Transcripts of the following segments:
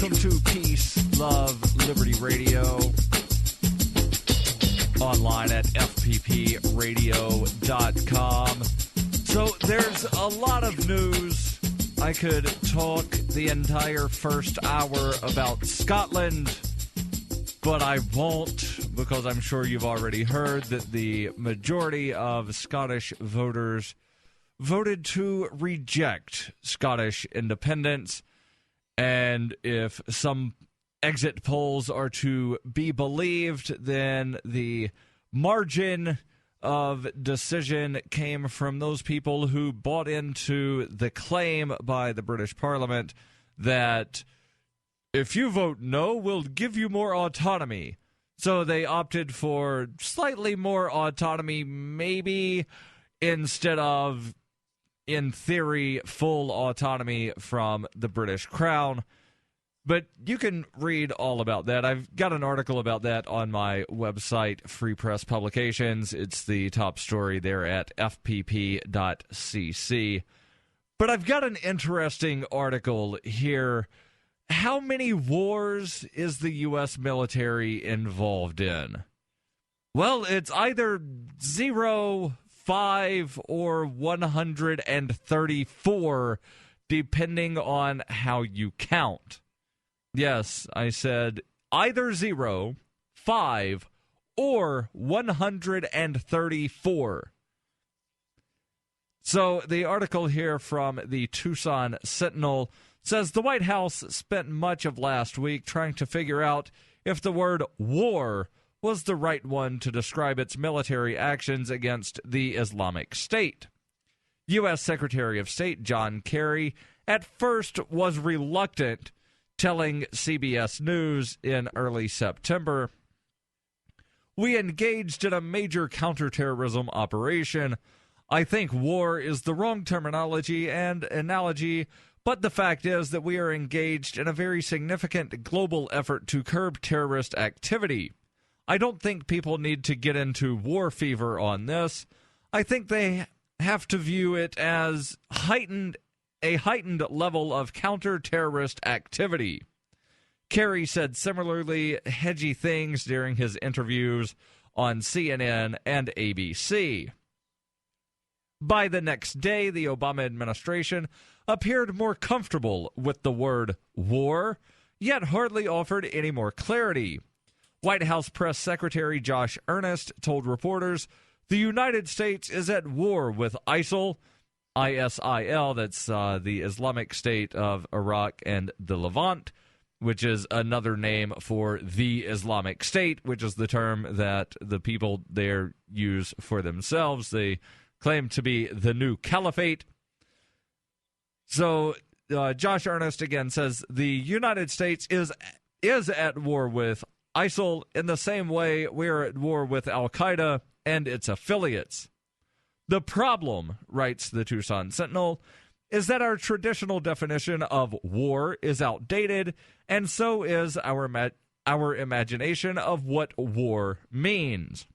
Welcome to Peace, Love, Liberty Radio. Online at fppradio.com. So there's a lot of news. I could talk the entire first hour about Scotland, but I won't, because I'm sure you've already heard that the majority of Scottish voters voted to reject Scottish independence. And if some exit polls are to be believed, then the margin of decision came from those people who bought into the claim by the British Parliament that if you vote no, we'll give you more autonomy. So they opted for slightly more autonomy, maybe, instead of, in theory, full autonomy from the British Crown. But you can read all about that. I've got an article about that on my website, Free Press Publications. It's the top story there at fpp.cc. But I've got an interesting article here. How many wars is the U.S. military involved in? Well, it's either 0, 5, or 134, depending on how you count. Yes, I said either 0, 5, or 134. So the article here from the Tucson Sentinel says the White House spent much of last week trying to figure out if the word war was the right one to describe its military actions against the Islamic State. U.S. Secretary of State John Kerry at first was reluctant, telling CBS News in early September, "We engaged in a major counterterrorism operation. I think war is the wrong terminology and analogy, but the fact is that we are engaged in a very significant global effort to curb terrorist activity. I don't think people need to get into war fever on this. I think they have to view it as a heightened level of counter-terrorist activity." Kerry said similarly hedgy things during his interviews on CNN and ABC. By the next day, the Obama administration appeared more comfortable with the word war, yet hardly offered any more clarity. White House Press Secretary Josh Earnest told reporters, "The United States is at war with ISIL, ISIL, that's the Islamic State of Iraq and the Levant, which is another name for the Islamic State, which is the term that the people there use for themselves. They claim to be the new caliphate." So Josh Earnest again says the United States is at war with ISIL in the same way we're at war with Al-Qaeda and its affiliates. "The problem," writes the Tucson Sentinel, "is that our traditional definition of war is outdated, and so is our imagination of what war means.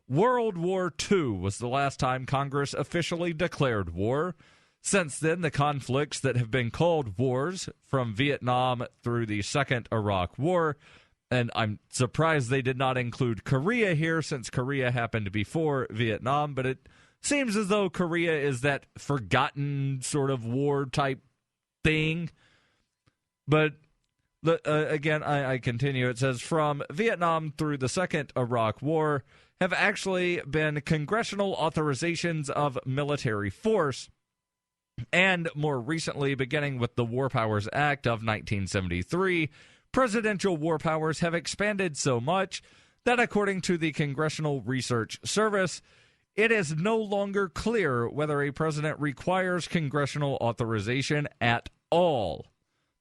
World War II was the last time Congress officially declared war. Since then, the conflicts that have been called wars, from Vietnam through the Second Iraq War," and I'm surprised they did not include Korea here, since Korea happened before Vietnam, but it seems as though Korea is that forgotten sort of war-type thing. But again, I continue. It says, "From Vietnam through the Second Iraq War have actually been congressional authorizations of military force, and more recently, beginning with the War Powers Act of 1973, presidential war powers have expanded so much that, according to the Congressional Research Service, it is no longer clear whether a president requires congressional authorization at all.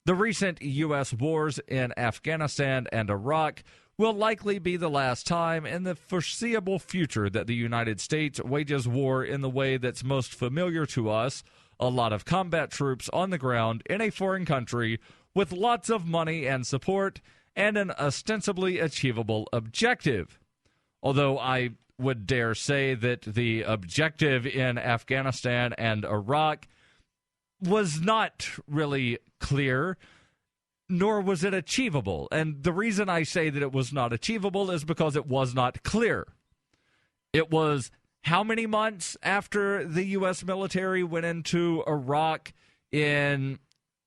The recent U.S. wars in Afghanistan and Iraq will likely be the last time in the foreseeable future that the United States wages war in the way that's most familiar to us, a lot of combat troops on the ground in a foreign country with lots of money and support and an ostensibly achievable objective. Although I would dare say that the objective in Afghanistan and Iraq was not really clear. nor was it achievable. And the reason I say that it was not achievable is because it was not clear. It was how many months after the U.S. military went into Iraq in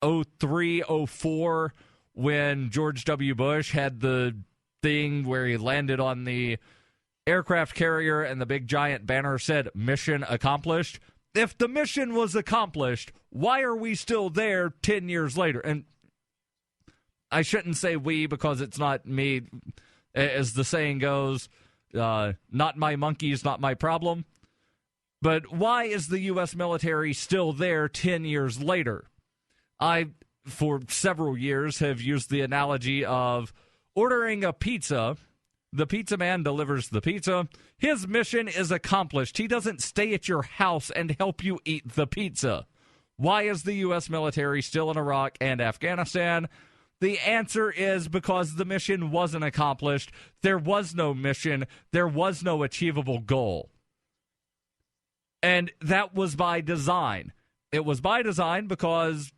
03, 04, when George W. Bush had the thing where he landed on the aircraft carrier and the big giant banner said, "Mission accomplished." If the mission was accomplished, why are we still there 10 years later? And I shouldn't say we because it's not me. As the saying goes, not my monkeys, not my problem. But why is the U.S. military still there 10 years later? I, for several years, have used the analogy of ordering a pizza. The pizza man delivers the pizza. His mission is accomplished. He doesn't stay at your house and help you eat the pizza. Why is the U.S. military still in Iraq and Afghanistan? The answer is because the mission wasn't accomplished. There was no mission. There was no achievable goal. And that was by design. It was by design because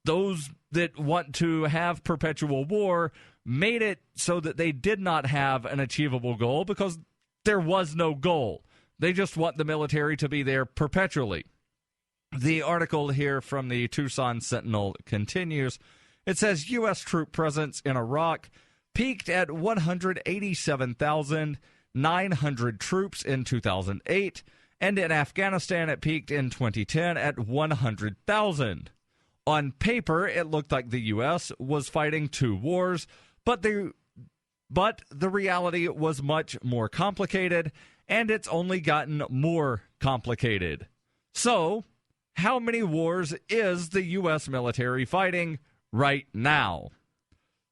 those that want to have perpetual war made it so that they did not have an achievable goal because there was no goal. They just want the military to be there perpetually. The article here from the Tucson Sentinel continues. It says U.S. troop presence in Iraq peaked at 187,900 troops in 2008, and in Afghanistan it peaked in 2010 at 100,000. On paper, it looked like the U.S. was fighting two wars, but the reality was much more complicated, and it's only gotten more complicated. So, how many wars is the U.S. military fighting right now?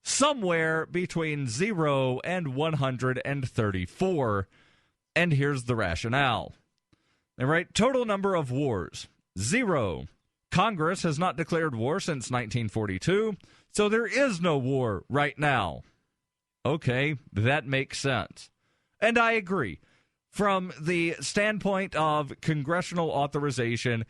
Somewhere between 0 and 134. And here's the rationale. All right, total number of wars, 0. Congress has not declared war since 1942, so there is no war right now. Okay, that makes sense. And I agree. From the standpoint of congressional authorization,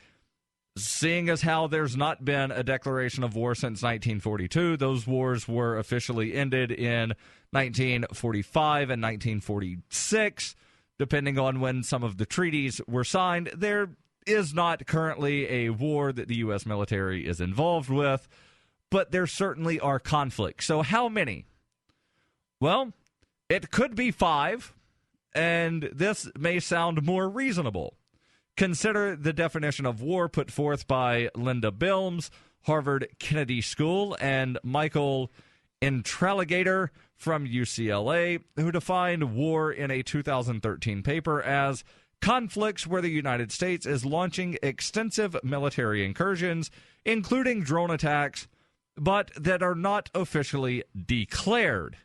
seeing as how there's not been a declaration of war since 1942, those wars were officially ended in 1945 and 1946, depending on when some of the treaties were signed. There is not currently a war that the U.S. military is involved with, but there certainly are conflicts. So how many? Well, it could be 5, and this may sound more reasonable. Consider the definition of war put forth by Linda Bilmes, Harvard Kennedy School, and Michael Intraligator from UCLA, who defined war in a 2013 paper as conflicts where the United States is launching extensive military incursions, including drone attacks, but that are not officially declared.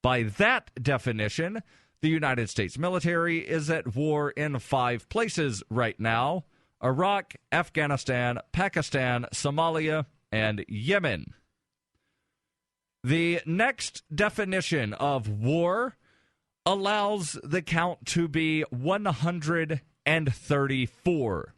By that definition, the United States military is at war in 5 places right now: Iraq, Afghanistan, Pakistan, Somalia, and Yemen. The next definition of war allows the count to be 134.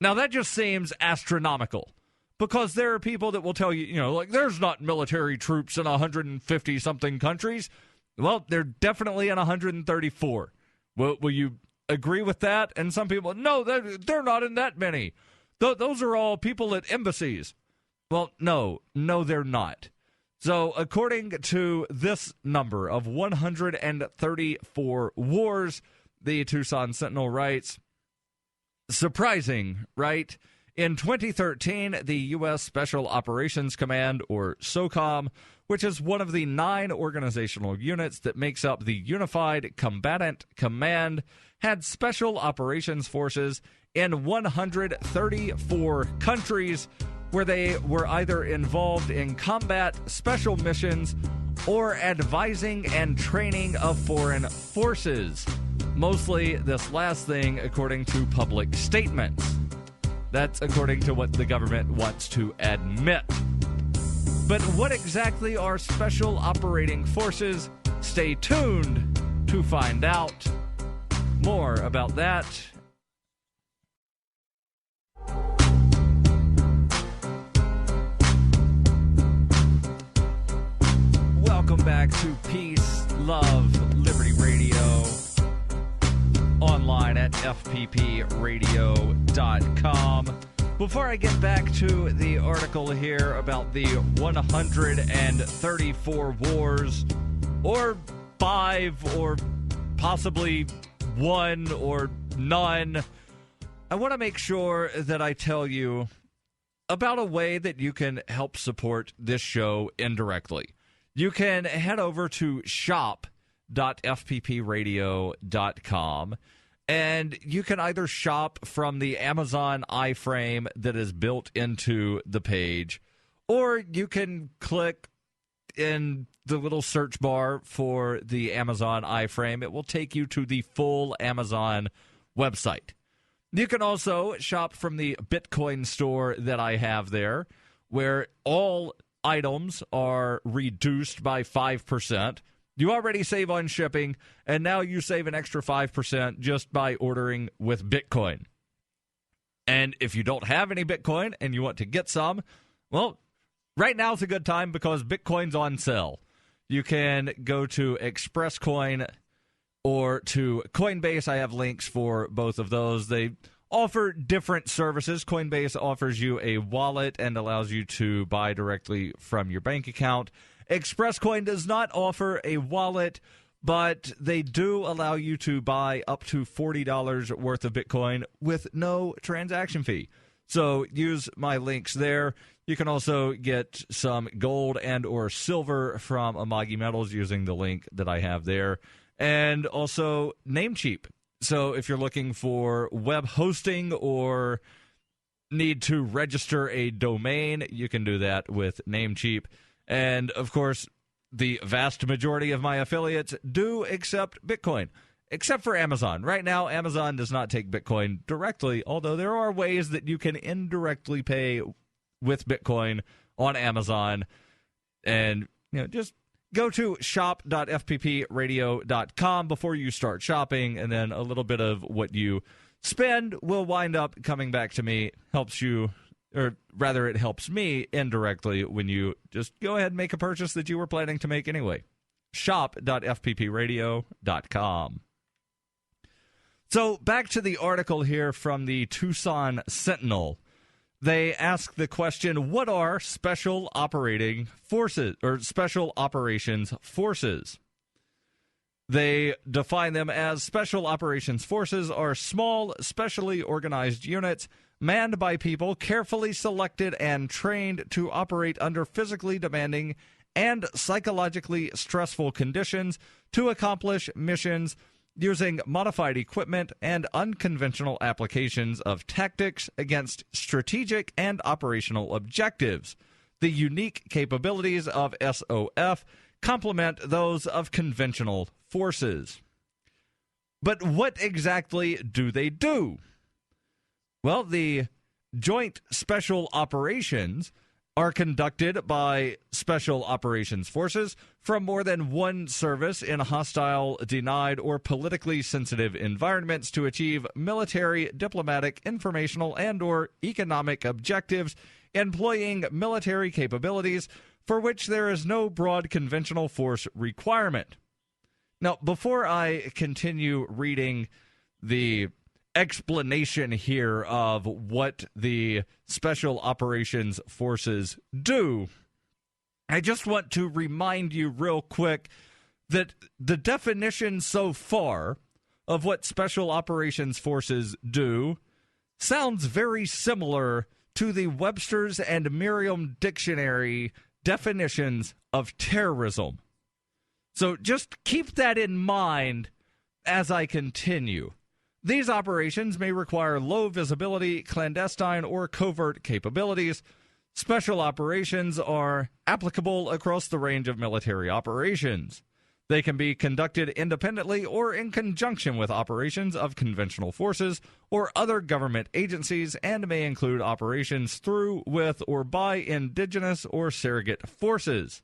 Now, that just seems astronomical, because there are people that will tell you, like, there's not military troops in 150-something countries. Well, they're definitely in 134. Will you agree with that? And some people, no, they're not in that many. Those are all people at embassies. Well, no, they're not. So, according to this number of 134 wars, the Tucson Sentinel writes, surprising, right? In 2013, the U.S. Special Operations Command, or SOCOM, which is one of the 9 organizational units that makes up the Unified Combatant Command, had special operations forces in 134 countries where they were either involved in combat, special missions, or advising and training of foreign forces. Mostly this last thing according to public statements. That's according to what the government wants to admit. But what exactly are special operating forces? Stay tuned to find out more about that. to Peace, Love, Liberty Radio, online at fppradio.com. Before I get back to the article here about the 134 wars, or 5, or possibly 1 or none, I want to make sure that I tell you about a way that you can help support this show indirectly. You can head over to shop.fppradio.com, and you can either shop from the Amazon iframe that is built into the page, or you can click in the little search bar for the Amazon iframe. It will take you to the full Amazon website. You can also shop from the Bitcoin store that I have there, where all items are reduced by 5%. You already save on shipping, and now you save an extra 5% just by ordering with Bitcoin. And if you don't have any Bitcoin and you want to get some, well, right now is a good time because Bitcoin's on sale. You can go to ExpressCoin or to Coinbase. I have links for both of those. They offer different services. Coinbase offers you a wallet and allows you to buy directly from your bank account. ExpressCoin does not offer a wallet, but they do allow you to buy up to $40 worth of Bitcoin with no transaction fee. So use my links there. You can also get some gold and or silver from Amagi Metals using the link that I have there. And also Namecheap. So if you're looking for web hosting or need to register a domain, you can do that with Namecheap. And, of course, the vast majority of my affiliates do accept Bitcoin, except for Amazon. Right now, Amazon does not take Bitcoin directly, although there are ways that you can indirectly pay with Bitcoin on Amazon. And, just go to shop.fppradio.com before you start shopping, and then a little bit of what you spend will wind up coming back to me. Helps you, or rather it helps me indirectly when you just go ahead and make a purchase that you were planning to make anyway. Shop.fppradio.com. So back to the article here from the Tucson Sentinel. They ask the question, what are special operating forces or special operations forces? They define them as special operations forces are small, specially organized units manned by people carefully selected and trained to operate under physically demanding and psychologically stressful conditions to accomplish missions using modified equipment and unconventional applications of tactics against strategic and operational objectives. The unique capabilities of SOF complement those of conventional forces. But what exactly do they do? Well, the Joint Special Operations are conducted by Special Operations Forces from more than one service in hostile, denied, or politically sensitive environments to achieve military, diplomatic, informational, and or economic objectives, employing military capabilities for which there is no broad conventional force requirement. Now, before I continue reading the explanation here of what the Special Operations Forces do, I just want to remind you real quick that the definition so far of what Special Operations Forces do sounds very similar to the Webster's and Merriam Dictionary definitions of terrorism. So just keep that in mind as I continue. These operations may require low visibility, clandestine, or covert capabilities. Special operations are applicable across the range of military operations. They can be conducted independently or in conjunction with operations of conventional forces or other government agencies and may include operations through, with, or by indigenous or surrogate forces.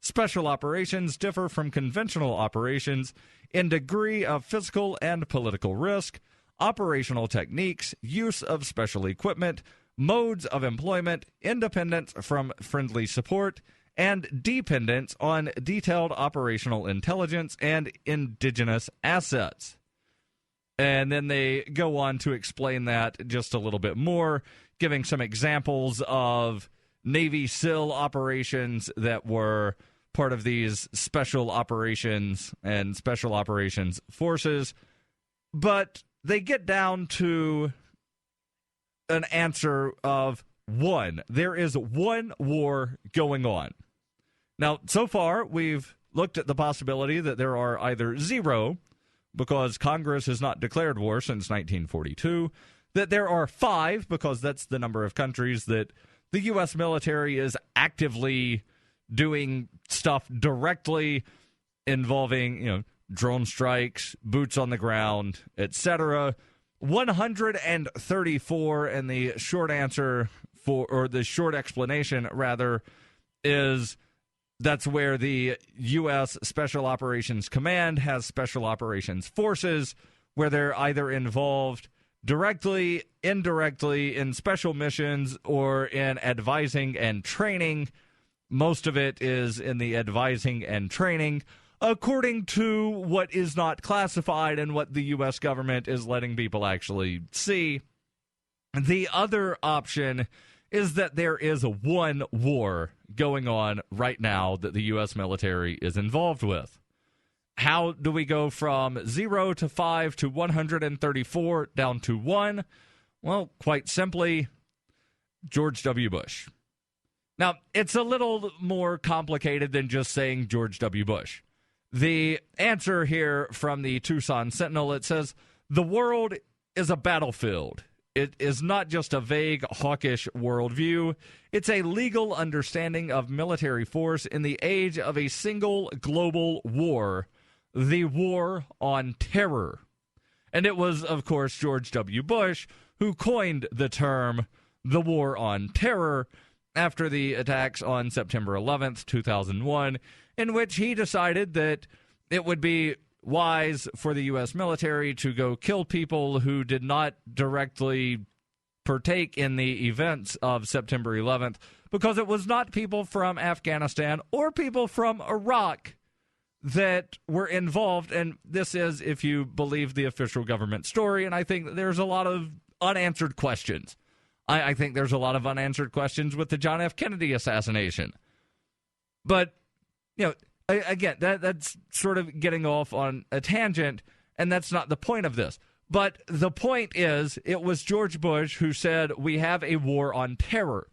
Special operations differ from conventional operations in degree of physical and political risk, operational techniques, use of special equipment, modes of employment, independence from friendly support, and dependence on detailed operational intelligence and indigenous assets. And then they go on to explain that just a little bit more, giving some examples of Navy SEAL operations that were part of these special operations and special operations forces. But they get down to an answer of one. There is one war going on. Now, so far, we've looked at the possibility that there are either zero, because Congress has not declared war since 1942, that there are 5, because that's the number of countries that the U.S. military is actively doing stuff directly involving, drone strikes, boots on the ground, etc. 134, and the short answer or the short explanation, rather, is that's where the U.S. Special Operations Command has Special Operations Forces, where they're either involved directly, indirectly in special missions, or in advising and training. Most of it is in the advising and training, according to what is not classified and what the U.S. government is letting people actually see. The other option is that there is one war going on right now that the U.S. military is involved with. How do we go from 0 to 5 to 134 down to 1? Well, quite simply, George W. Bush. Now, it's a little more complicated than just saying George W. Bush. The answer here from the Tucson Sentinel, it says, the world is a battlefield. It is not just a vague, hawkish worldview. It's a legal understanding of military force in the age of a single global war, the war on terror. And it was, of course, George W. Bush who coined the term the war on terror after the attacks on September 11th, 2001, in which he decided that it would be wise for the U.S. military to go kill people who did not directly partake in the events of September 11th, because it was not people from Afghanistan or people from Iraq that were involved. And this is, if you believe the official government story, and I think there's a lot of unanswered questions. I think there's a lot of unanswered questions with the John F. Kennedy assassination. But, again, that's sort of getting off on a tangent, and that's not the point of this. But the point is, it was George Bush who said, we have a war on terror.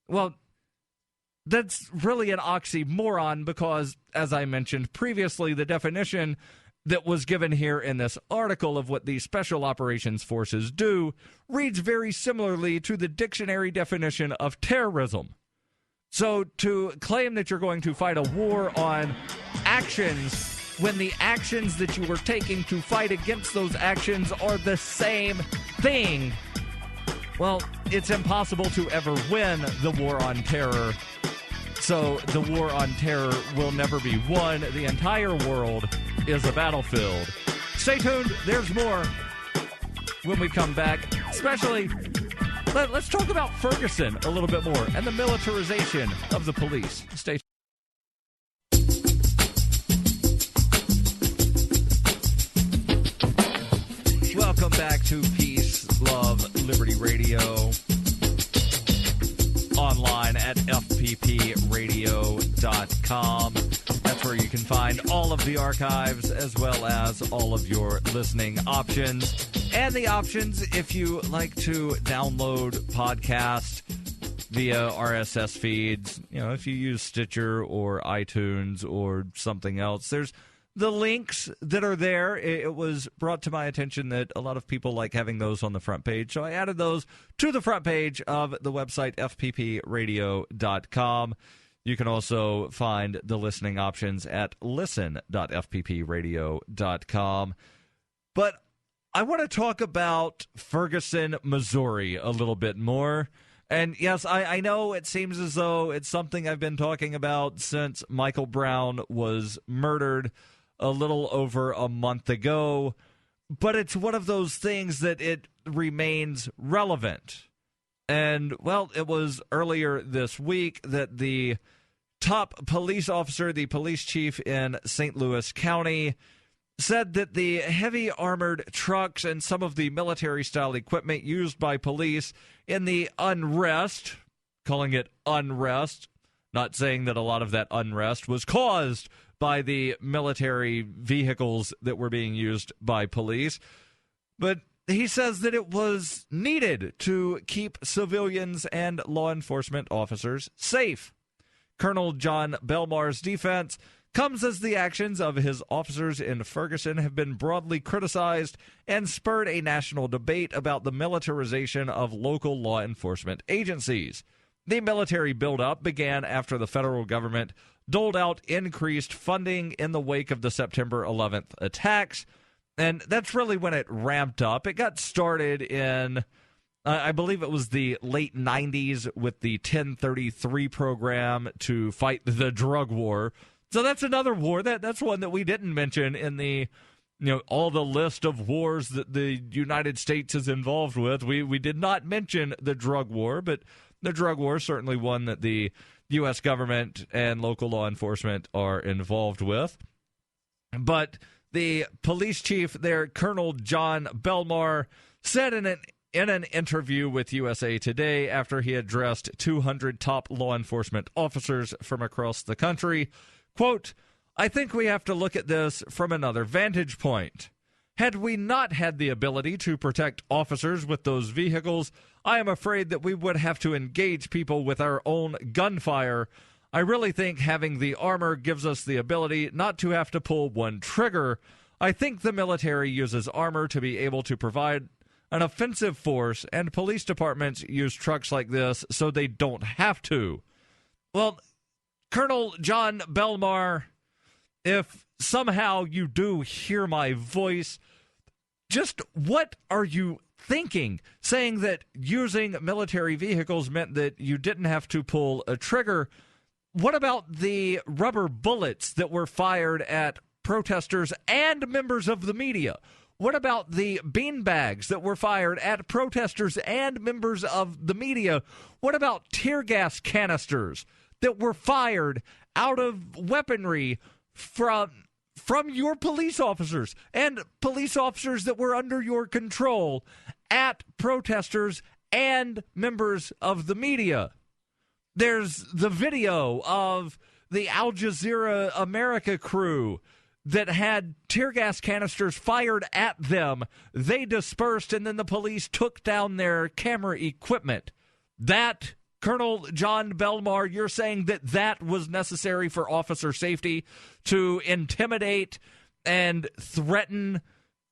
Well, that's really an oxymoron because, as I mentioned previously, the definition that was given here in this article of what these special operations forces do reads very similarly to the dictionary definition of terrorism. So to claim that you're going to fight a war on actions when the actions that you were taking to fight against those actions are the same thing, well, it's impossible to ever win the war on terror. So the war on terror will never be won. The entire world is a battlefield. Stay tuned. There's more when we come back. Especially, let's talk about Ferguson a little bit more and the militarization of the police. Stay tuned. Welcome back to Peace, Love, Liberty Radio. Online at fppradio.com. That's where you can find all of the archives as well as all of your listening options. And the options if you like to download podcasts via RSS feeds. If you use Stitcher or iTunes or something else, there's the links that are there. It was brought to my attention that a lot of people like having those on the front page, so I added those to the front page of the website, fppradio.com. You can also find the listening options at listen.fppradio.com. But I want to talk about Ferguson, Missouri a little bit more. And yes, I know it seems as though it's something I've been talking about since Michael Brown was murdered a little over a month ago, but it's one of those things that it remains relevant. And, well, it was earlier this week that the top police officer, the police chief in St. Louis County, said that the heavy armored trucks and some of the military-style equipment used by police in the unrest, calling it unrest, not saying that a lot of that unrest was caused by the military vehicles that were being used by police, but he says that it was needed to keep civilians and law enforcement officers safe. Colonel John Belmar's defense comes as the actions of his officers in Ferguson have been broadly criticized and spurred a national debate about the militarization of local law enforcement agencies. The military buildup began after the federal government doled out increased funding in the wake of the September 11th attacks, and that's really when it ramped up. It got started in, I believe it was the late 90s with the 1033 program to fight the drug war. So that's another war. That's one that we didn't mention in the, all the list of wars that the United States is involved with. We did not mention the drug war, but the drug war is certainly one that the U.S. government and local law enforcement are involved with. But the police chief there, Colonel John Belmar, said in an interview with USA Today after he addressed 200 top law enforcement officers from across the country, quote, "I think we have to look at this from another vantage point. Had we not had the ability to protect officers with those vehicles, I am afraid that we would have to engage people with our own gunfire. I really think having the armor gives us the ability not to have to pull one trigger. I think the military uses armor to be able to provide an offensive force, and police departments use trucks like this so they don't have to." Well, Colonel John Belmar, if somehow you do hear my voice, just what are you thinking? Saying that using military vehicles meant that you didn't have to pull a trigger. What about the rubber bullets that were fired at protesters and members of the media? What about the beanbags that were fired at protesters and members of the media? What about tear gas canisters that were fired out of weaponry from your police officers and police officers that were under your control at protesters and members of the media? There's the video of the Al Jazeera America crew that had tear gas canisters fired at them. They dispersed, and then the police took down their camera equipment. That, Colonel John Belmar, you're saying that was necessary for officer safety, to intimidate and threaten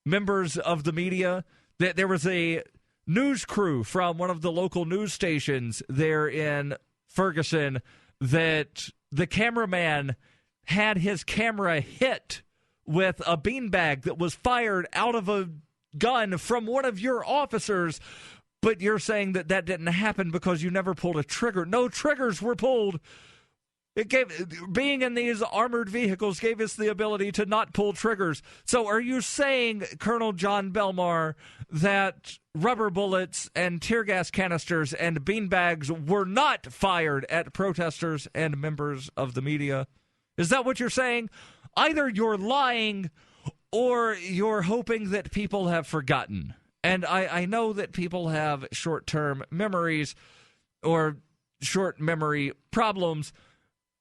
members of the media? That there was a news crew from one of the local news stations there in Ferguson that the cameraman had his camera hit with a beanbag that was fired out of a gun from one of your officers, but you're saying that didn't happen because you never pulled a trigger. No triggers were pulled. Being in these armored vehicles gave us the ability to not pull triggers. So are you saying, Colonel John Belmar, that rubber bullets and tear gas canisters and beanbags were not fired at protesters and members of the media? Is that what you're saying? Either you're lying or you're hoping that people have forgotten. And I know that people have short-term memories or short memory problems,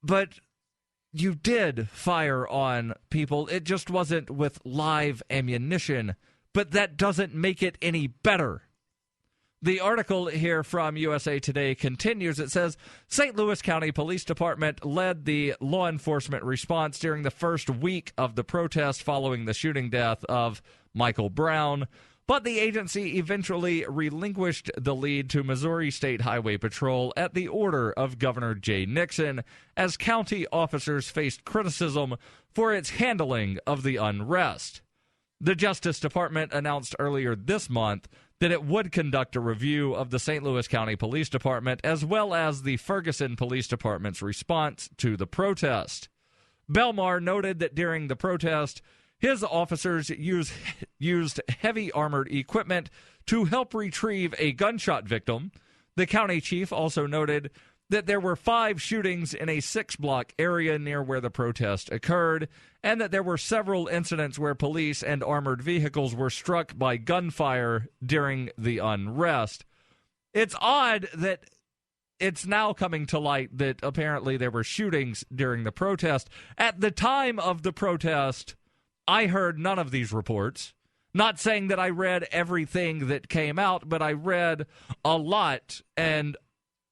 but you did fire on people. It just wasn't with live ammunition, but that doesn't make it any better. The article here from USA Today continues. It says, St. Louis County Police Department led the law enforcement response during the first week of the protest following the shooting death of Michael Brown, but the agency eventually relinquished the lead to Missouri State Highway Patrol at the order of Governor Jay Nixon, as county officers faced criticism for its handling of the unrest. The Justice Department announced earlier this month that it would conduct a review of the St. Louis County Police Department as well as the Ferguson Police Department's response to the protest. Belmar noted that during the protest, his officers used heavy armored equipment to help retrieve a gunshot victim. The county chief also noted that there were 5 shootings in a 6-block area near where the protest occurred, and that there were several incidents where police and armored vehicles were struck by gunfire during the unrest. It's odd that it's now coming to light that apparently there were shootings during the protest. At the time of the protest, I heard none of these reports. Not saying that I read everything that came out, but I read a lot, and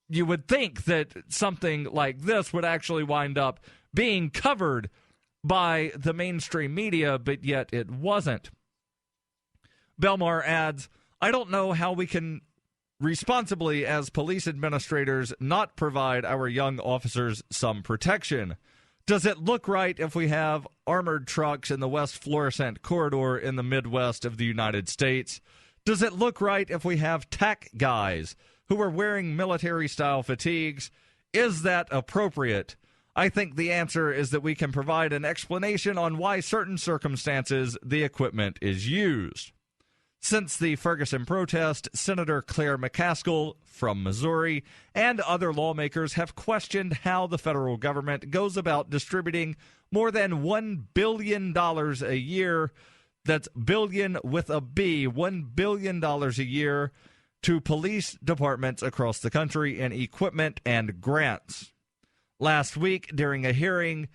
you would think that something like this would actually wind up being covered by the mainstream media, but yet it wasn't. Belmar adds, I don't know how we can responsibly, as police administrators, not provide our young officers some protection. Does it look right if we have armored trucks in the West Florissant corridor in the Midwest of the United States? Does it look right if we have TAC guys who are wearing military-style fatigues? Is that appropriate? I think the answer is that we can provide an explanation on why certain circumstances the equipment is used. Since the Ferguson protest, Senator Claire McCaskill from Missouri and other lawmakers have questioned how the federal government goes about distributing more than $1 billion a year, that's billion with a B, $1 billion a year, to police departments across the country in equipment and grants. Last week, during a hearing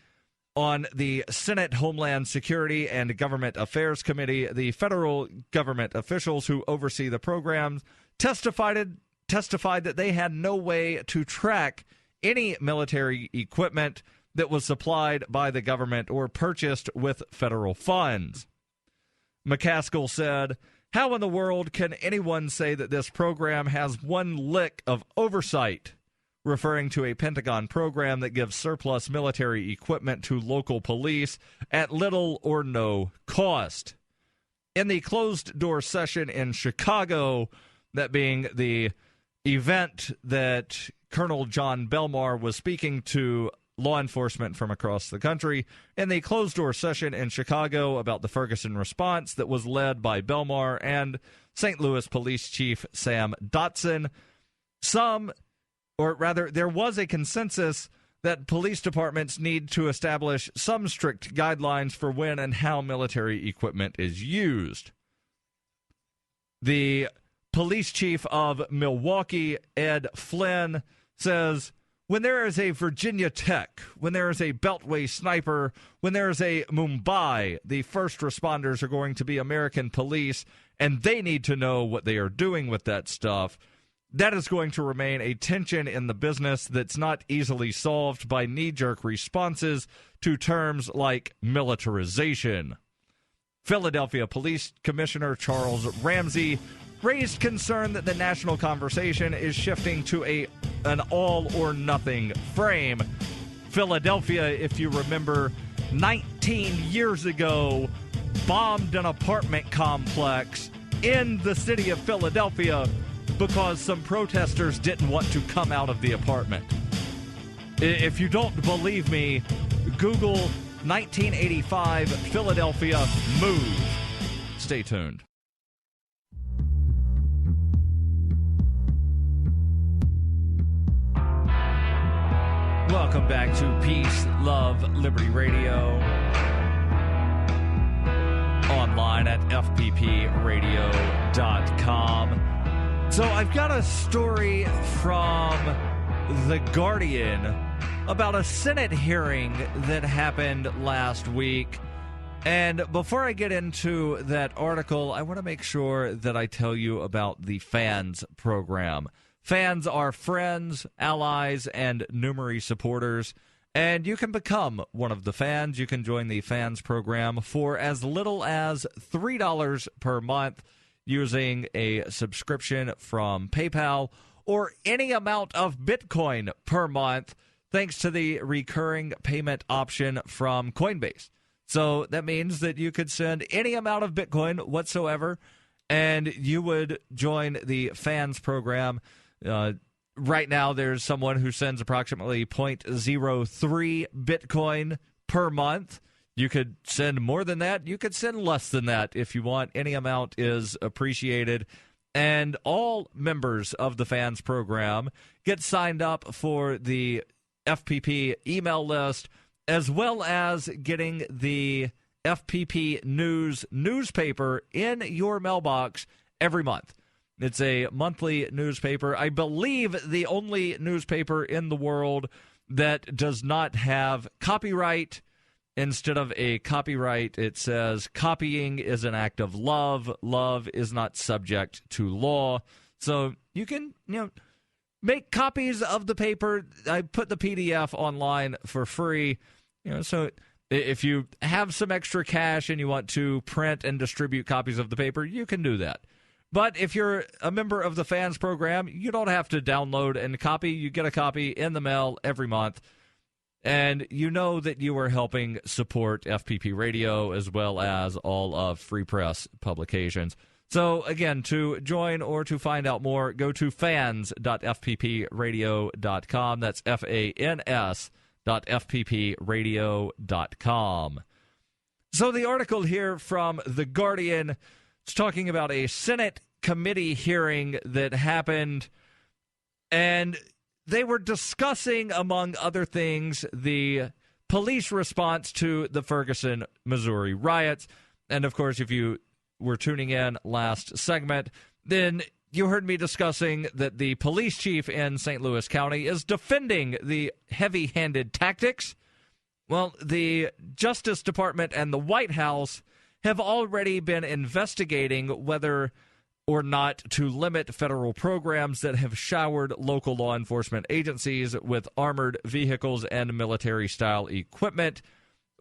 on the Senate Homeland Security and Government Affairs Committee, the federal government officials who oversee the program testified that they had no way to track any military equipment that was supplied by the government or purchased with federal funds. McCaskill said, how in the world can anyone say that this program has one lick of oversight? Referring to a Pentagon program that gives surplus military equipment to local police at little or no cost. In the closed-door session in Chicago, that being the event that Colonel John Belmar was speaking to law enforcement from across the country, in the closed-door session in Chicago about the Ferguson response that was led by Belmar and St. Louis Police Chief Sam Dotson, there was a consensus that police departments need to establish some strict guidelines for when and how military equipment is used. The police chief of Milwaukee, Ed Flynn, says, when there is a Virginia Tech, when there is a Beltway sniper, when there is a Mumbai, the first responders are going to be American police, and they need to know what they are doing with that stuff. That is going to remain a tension in the business that's not easily solved by knee-jerk responses to terms like militarization. Philadelphia Police Commissioner Charles Ramsey raised concern that the national conversation is shifting to an all-or-nothing frame. Philadelphia, if you remember, 19 years ago, bombed an apartment complex in the city of Philadelphia because some protesters didn't want to come out of the apartment. If you don't believe me, Google 1985 Philadelphia move. Stay tuned. Welcome back to Peace, Love, Liberty Radio. Online at fppradio.com. So I've got a story from The Guardian about a Senate hearing that happened last week. And before I get into that article, I want to make sure that I tell you about the FANS program. FANS are friends, allies, and Numery supporters. And you can become one of the fans. You can join the FANS program for as little as $3 per month, using a subscription from PayPal, or any amount of Bitcoin per month, thanks to the recurring payment option from Coinbase. So that means that you could send any amount of Bitcoin whatsoever, and you would join the FANS program. Right now, there's someone who sends approximately 0.03 Bitcoin per month. You could send more than that. You could send less than that if you want. Any amount is appreciated. And all members of the fans program get signed up for the FPP email list, as well as getting the FPP News newspaper in your mailbox every month. It's a monthly newspaper. I believe the only newspaper in the world that does not have copyright. Instead of a copyright, it says copying is an act of love. Love is not subject to law. So you can, make copies of the paper. I put the PDF online for free. So if you have some extra cash and you want to print and distribute copies of the paper, you can do that. But if you're a member of the fans program, you don't have to download and copy. You get a copy in the mail every month. And you know that you are helping support FPP Radio as well as all of Free Press publications. So, again, to join or to find out more, go to fans.fppradio.com. That's fans.fppradio.com. So the article here from The Guardian is talking about a Senate committee hearing that happened, and they were discussing, among other things, the police response to the Ferguson, Missouri riots. And, of course, if you were tuning in last segment, then you heard me discussing that the police chief in St. Louis County is defending the heavy-handed tactics. Well, the Justice Department and the White House have already been investigating whether or not to limit federal programs that have showered local law enforcement agencies with armored vehicles and military-style equipment.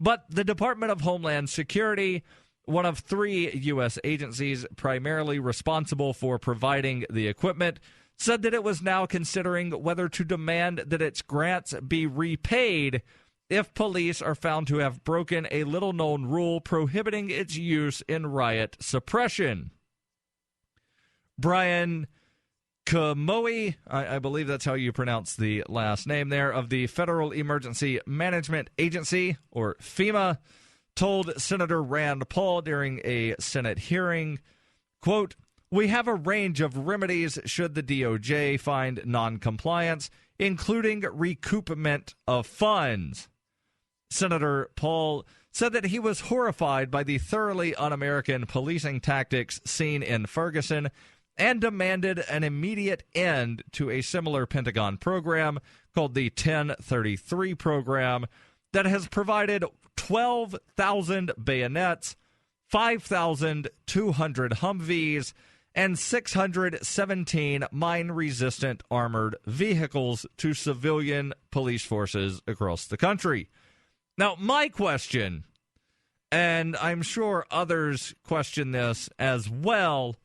But the Department of Homeland Security, one of 3 U.S. agencies primarily responsible for providing the equipment, said that it was now considering whether to demand that its grants be repaid if police are found to have broken a little-known rule prohibiting its use in riot suppression. Brian Kamoe, I believe that's how you pronounce the last name there, of the Federal Emergency Management Agency, or FEMA, told Senator Rand Paul during a Senate hearing, quote, "We have a range of remedies should the DOJ find noncompliance, including recoupment of funds." Senator Paul said that he was horrified by the thoroughly un-American policing tactics seen in Ferguson and demanded an immediate end to a similar Pentagon program called the 1033 program that has provided 12,000 bayonets, 5,200 Humvees, and 617 mine-resistant armored vehicles to civilian police forces across the country. Now, my question, and I'm sure others question this as well,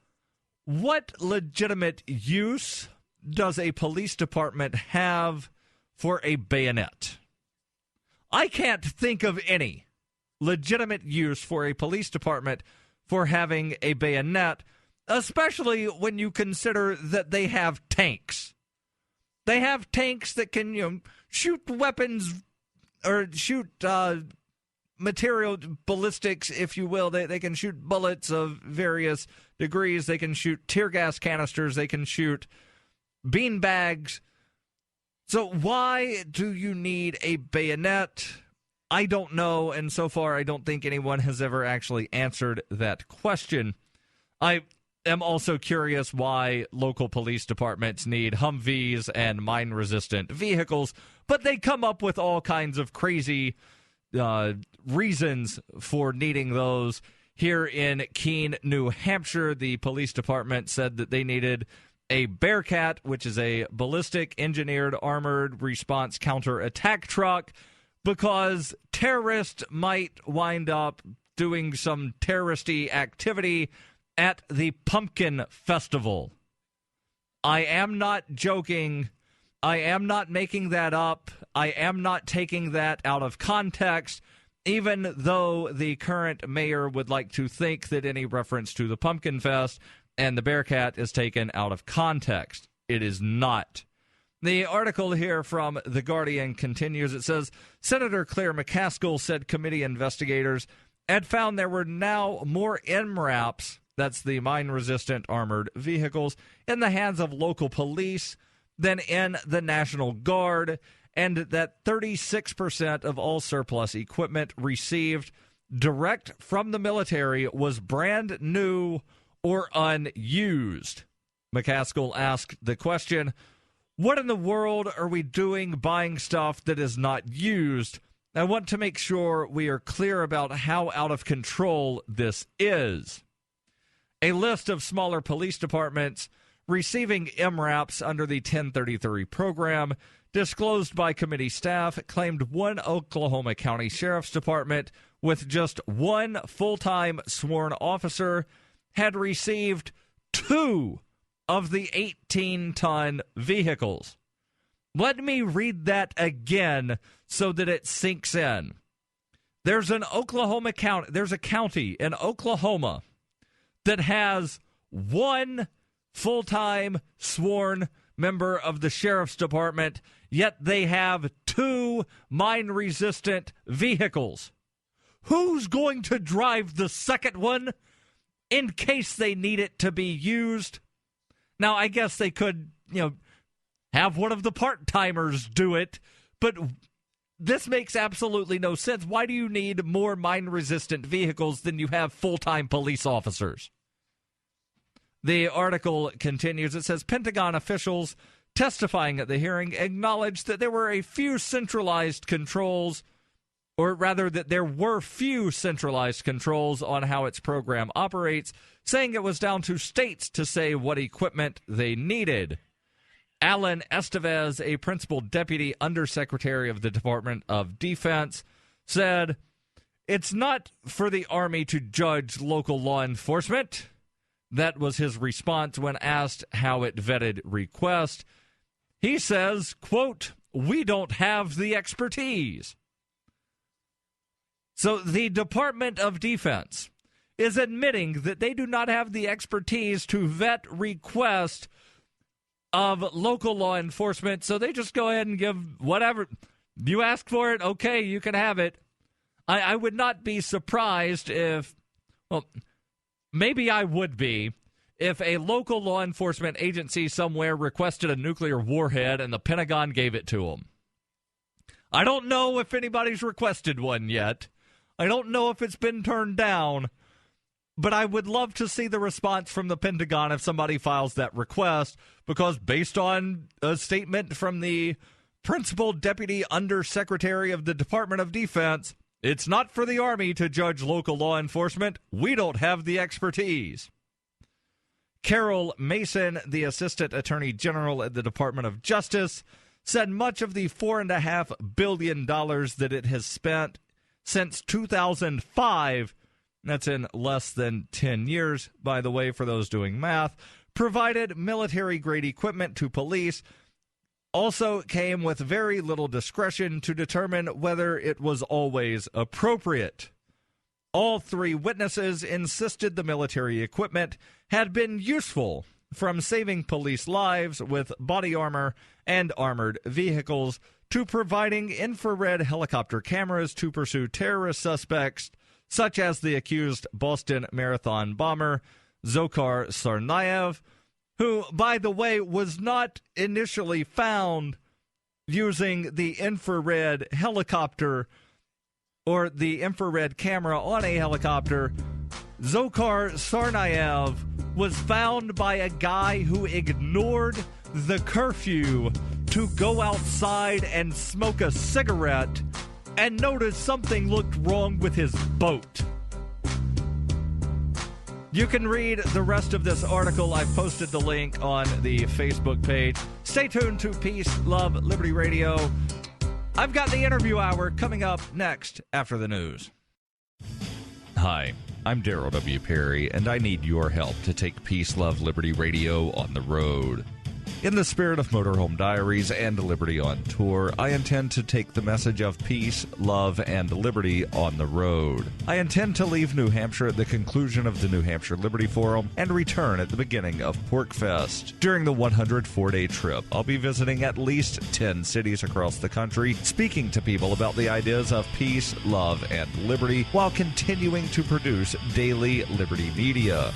what legitimate use does a police department have for a bayonet? I can't think of any legitimate use for a police department for having a bayonet, especially when you consider that they have tanks. They have tanks that can, shoot weapons or shoot material ballistics, if you will. They can shoot bullets of various degrees. They can shoot tear gas canisters. They can shoot bean bags. So why do you need a bayonet? I don't know, and so far I don't think anyone has ever actually answered that question. I am also curious why local police departments need Humvees and mine-resistant vehicles, but they come up with all kinds of crazy reasons for needing those. Here in Keene, New Hampshire, the police department said that they needed a Bearcat, which is a ballistic engineered armored response counterattack truck, because terrorists might wind up doing some terroristy activity at the Pumpkin Festival. I am not joking. I am not making that up. I am not taking that out of context, even though the current mayor would like to think that any reference to the Pumpkin Fest and the Bearcat is taken out of context. It is not. The article here from The Guardian continues. It says, Senator Claire McCaskill said committee investigators had found there were now more MRAPs that's the mine-resistant armored vehicles, in the hands of local police than in the National Guard, and that 36% of all surplus equipment received direct from the military was brand new or unused. McCaskill asked the question, what in the world are we doing buying stuff that is not used? I want to make sure we are clear about how out of control this is. A list of smaller police departments receiving MRAPs under the 1033 program, disclosed by committee staff, claimed one Oklahoma County Sheriff's Department with just one full-time sworn officer had received 2 of the 18-ton vehicles. Let me read that again so that it sinks in. There's a county in Oklahoma that has one full-time sworn member of the sheriff's department, yet they have 2 mine-resistant vehicles. Who's going to drive the second one in case they need it to be used? Now, I guess they could, have one of the part-timers do it, but this makes absolutely no sense. Why do you need more mine-resistant vehicles than you have full-time police officers? The article continues. It says, Pentagon officials testifying at the hearing acknowledged that there were a few centralized controls, or rather that there were few centralized controls on how its program operates, saying it was down to states to say what equipment they needed. Alan Estevez, a principal deputy undersecretary of the Department of Defense, said, it's not for the Army to judge local law enforcement. That was his response when asked how it vetted requests. He says, quote, we don't have the expertise. So the Department of Defense is admitting that they do not have the expertise to vet requests of local law enforcement, so they just go ahead and give whatever. You ask for it, okay, you can have it. I would not be surprised if, maybe I would be, if a local law enforcement agency somewhere requested a nuclear warhead and the Pentagon gave it to them. I don't know if anybody's requested one yet. I don't know if it's been turned down, but I would love to see the response from the Pentagon if somebody files that request, because based on a statement from the principal deputy undersecretary of the Department of Defense, it's not for the Army to judge local law enforcement. We don't have the expertise. Carol Mason, the Assistant Attorney General at the Department of Justice, said much of the $4.5 billion that it has spent since 2005, that's in less than 10 years, by the way, for those doing math, provided military-grade equipment to police, also came with very little discretion to determine whether it was always appropriate. All 3 witnesses insisted the military equipment had been useful, from saving police lives with body armor and armored vehicles to providing infrared helicopter cameras to pursue terrorist suspects, such as the accused Boston Marathon bomber Dzhokhar Tsarnaev, who, by the way, was not initially found using the infrared helicopter or the infrared camera on a helicopter. Dzhokhar Tsarnaev was found by a guy who ignored the curfew to go outside and smoke a cigarette and noticed something looked wrong with his boat. You can read the rest of this article. I've posted the link on the Facebook page. Stay tuned to Peace, Love, Liberty Radio. I've got the interview hour coming up next after the news. Hi, I'm Darryl W. Perry, and I need your help to take Peace, Love, Liberty Radio on the road. In the spirit of Motorhome Diaries and Liberty on Tour, I intend to take the message of peace, love, and liberty on the road. I intend to leave New Hampshire at the conclusion of the New Hampshire Liberty Forum and return at the beginning of PorcFest. During the 104-day trip, I'll be visiting at least 10 cities across the country, speaking to people about the ideas of peace, love, and liberty, while continuing to produce daily Liberty media.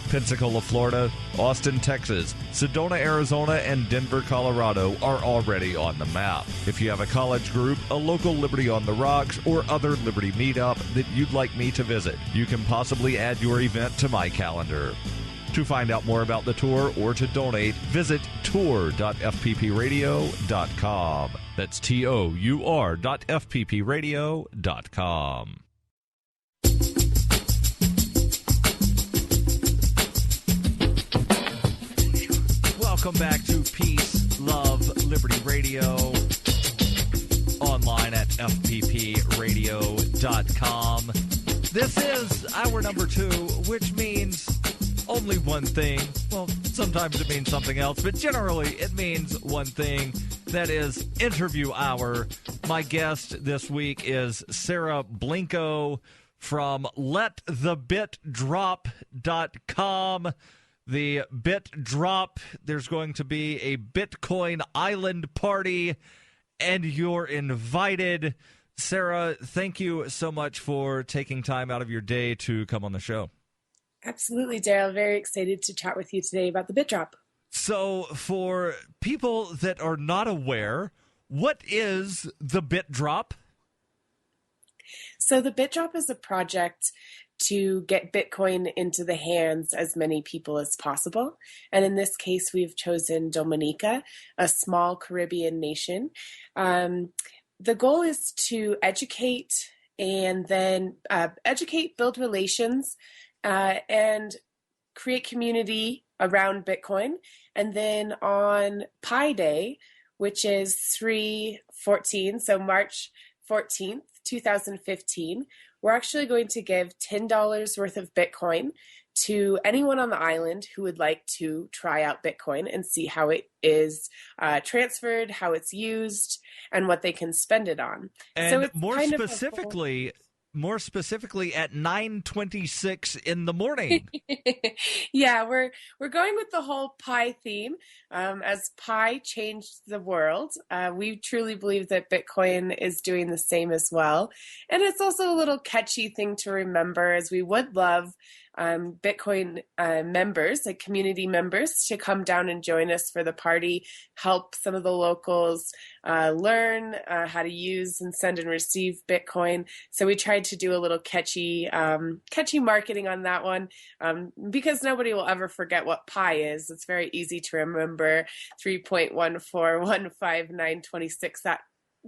Pensacola, Florida, Austin, Texas, Sedona, Arizona, and Denver, Colorado are already on the map. If you have a college group, a local Liberty on the Rocks, or other Liberty meetup that you'd like me to visit, you can possibly add your event to my calendar. To find out more about the tour or to donate, visit tour.fppradio.com. That's tour.fppradio.com. Welcome back to Peace, Love, Liberty Radio, online at fppradio.com. This is hour number 2, which means only one thing. Well, sometimes it means something else, but generally it means one thing. That is interview hour. My guest this week is Sarah Blinko from letthebitdrop.com. The Bit Drop, there's going to be a Bitcoin Island party, and you're invited. Sarah, thank you so much for taking time out of your day to come on the show. Absolutely, Darryl. Very excited to chat with you today about the Bit Drop. So for people that are not aware, what is the Bit Drop? So the Bit Drop is a project to get Bitcoin into the hands as many people as possible. And in this case, we've chosen Dominica, a small Caribbean nation. The goal is to educate and then build relations, and create community around Bitcoin. And then on Pi Day, which is 3/14, so March 14th, 2015, we're actually going to give $10 worth of Bitcoin to anyone on the island who would like to try out Bitcoin and see how it is transferred, how it's used, and what they can spend it on. And so it's more specifically at 9:26 in the morning. Yeah, we're going with the whole Pi theme. As Pi changed the world, we truly believe that Bitcoin is doing the same as well. And it's also a little catchy thing to remember, as we would love Bitcoin members, like community members, to come down and join us for the party, help some of the locals learn how to use and send and receive Bitcoin. So we tried to do a little catchy marketing on that one, because nobody will ever forget what Pi is. It's very easy to remember. 3.1415926 at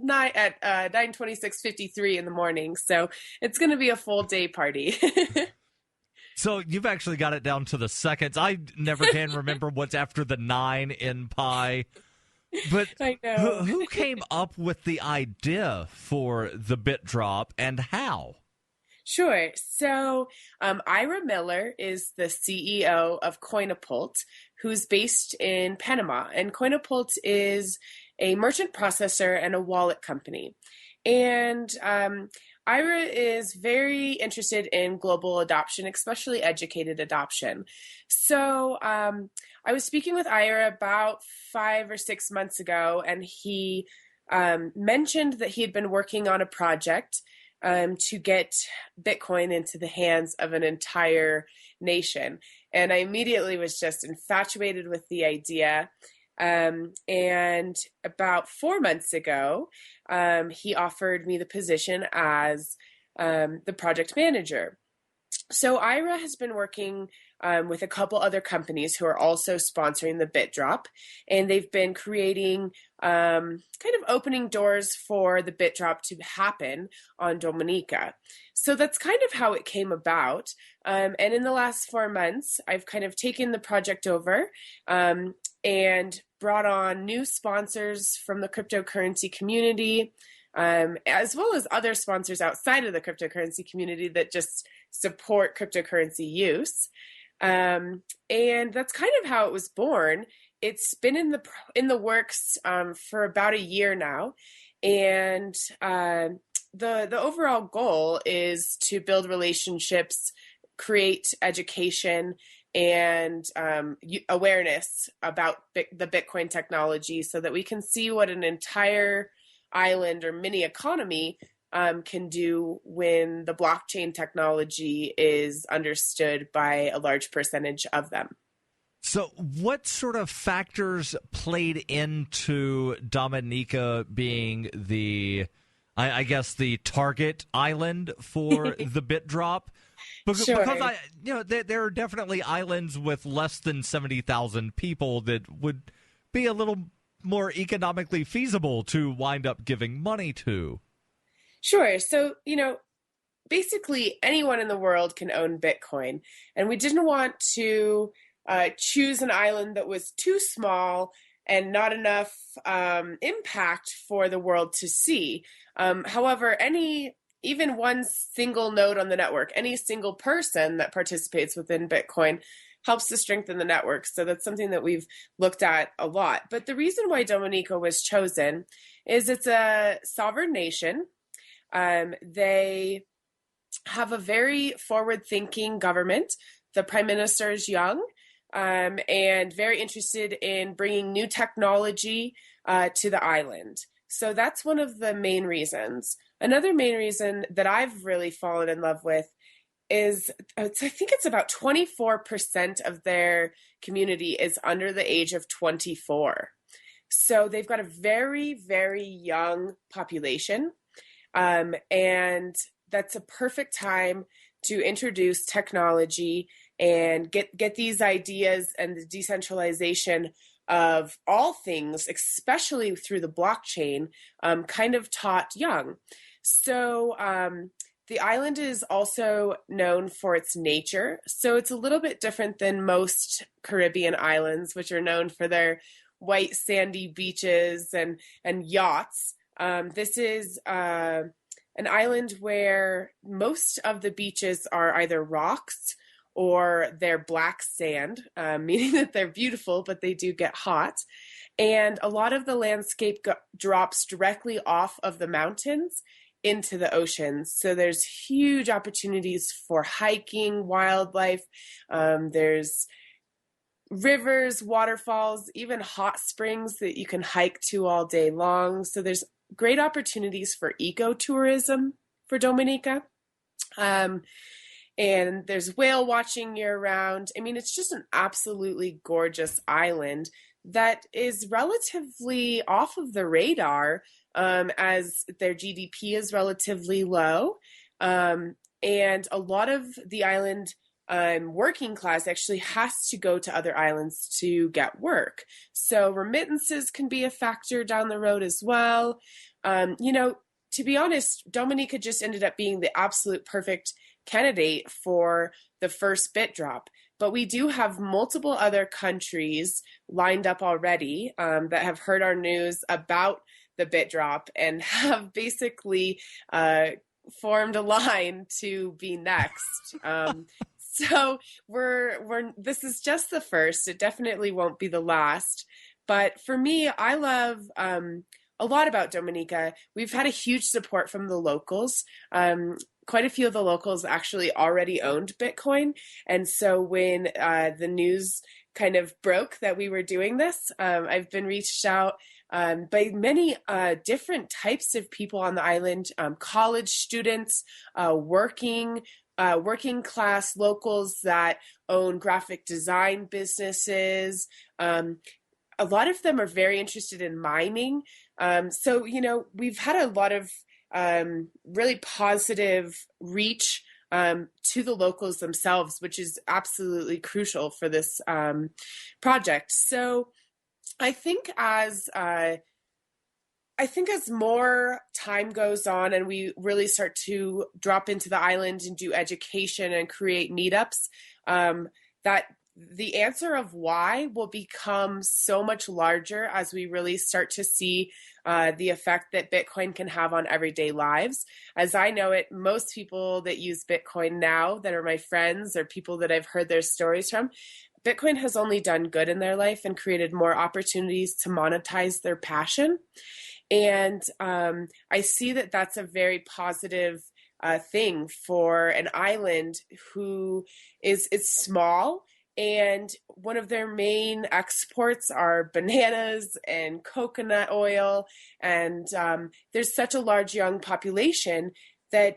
9:26:53 in the morning. So it's going to be a full day party. So you've actually got it down to the seconds. I never can remember what's after the 9 in Pi. But I know. Who came up with the idea for the Bit Drop and how? Sure. So Ira Miller is the CEO of Coinapult, who's based in Panama. And Coinapult is a merchant processor and a wallet company. And Ira is very interested in global adoption, especially educated adoption. So I was speaking with Ira about 5 or 6 months ago, and he mentioned that he had been working on a project to get Bitcoin into the hands of an entire nation. And I immediately was just infatuated with the idea. And about 4 months ago, he offered me the position as the project manager. So Ira has been working with a couple other companies who are also sponsoring the Bit Drop, and they've been creating kind of opening doors for the Bit Drop to happen on Dominica. So that's kind of how it came about. And in the last 4 months, I've kind of taken the project over and brought on new sponsors from the cryptocurrency community, as well as other sponsors outside of the cryptocurrency community that just support cryptocurrency use. And that's kind of how it was born. It's been in the works for about a year now, and the overall goal is to build relationships, create education, and awareness about the Bitcoin technology, so that we can see what an entire island or mini economy can do when the blockchain technology is understood by a large percentage of them. So what sort of factors played into Dominica being I guess, the target island for the bit drop? Sure. Because there are definitely islands with less than 70,000 people that would be a little more economically feasible to wind up giving money to. Sure. So, basically anyone in the world can own Bitcoin. And we didn't want to choose an island that was too small and not enough impact for the world to see. However, even one single node on the network, any single person that participates within Bitcoin helps to strengthen the network. So that's something that we've looked at a lot. But the reason why Dominica was chosen is it's a sovereign nation. They have a very forward-thinking government. The prime minister is young and very interested in bringing new technology to the island. So that's one of the main reasons. Another main reason that I've really fallen in love with is I think it's about 24% of their community is under the age of 24. So they've got a very, very young population. And that's a perfect time to introduce technology and get these ideas and the decentralization of all things, especially through the blockchain, kind of taught young. So the island is also known for its nature. So it's a little bit different than most Caribbean islands, which are known for their white sandy beaches and yachts. This is an island where most of the beaches are either rocks or they're black sand, meaning that they're beautiful, but they do get hot. And a lot of the landscape drops directly off of the mountains into the oceans. So there's huge opportunities for hiking, wildlife. There's rivers, waterfalls, even hot springs that you can hike to all day long. So there's great opportunities for ecotourism for Dominica. And there's whale watching year round. I mean, it's just an absolutely gorgeous island that is relatively off of the radar as their GDP is relatively low. And a lot of the island working class actually has to go to other islands to get work. So remittances can be a factor down the road as well. To be honest, Dominica just ended up being the absolute perfect candidate for the first bit drop. But we do have multiple other countries lined up already that have heard our news about the bit drop and have basically formed a line to be next. So this is just the first. It definitely won't be the last. But for me, I love a lot about Dominica. We've had a huge support from the locals. Quite a few of the locals actually already owned Bitcoin. And so when the news kind of broke that we were doing this, I've been reached out by many different types of people on the island, college students, working class locals that own graphic design businesses. A lot of them are very interested in mining. So, we've had a lot of really positive reach to the locals themselves, which is absolutely crucial for this project. So I think as more time goes on and we really start to drop into the island and do education and create meetups, that the answer of why will become so much larger as we really start to see the effect that Bitcoin can have on everyday lives. As I know it, most people that use Bitcoin now that are my friends or people that I've heard their stories from, Bitcoin has only done good in their life and created more opportunities to monetize their passion. And I see that that's a very positive thing for an island who is small And one of their main exports are bananas and coconut oil. And there's such a large young population that,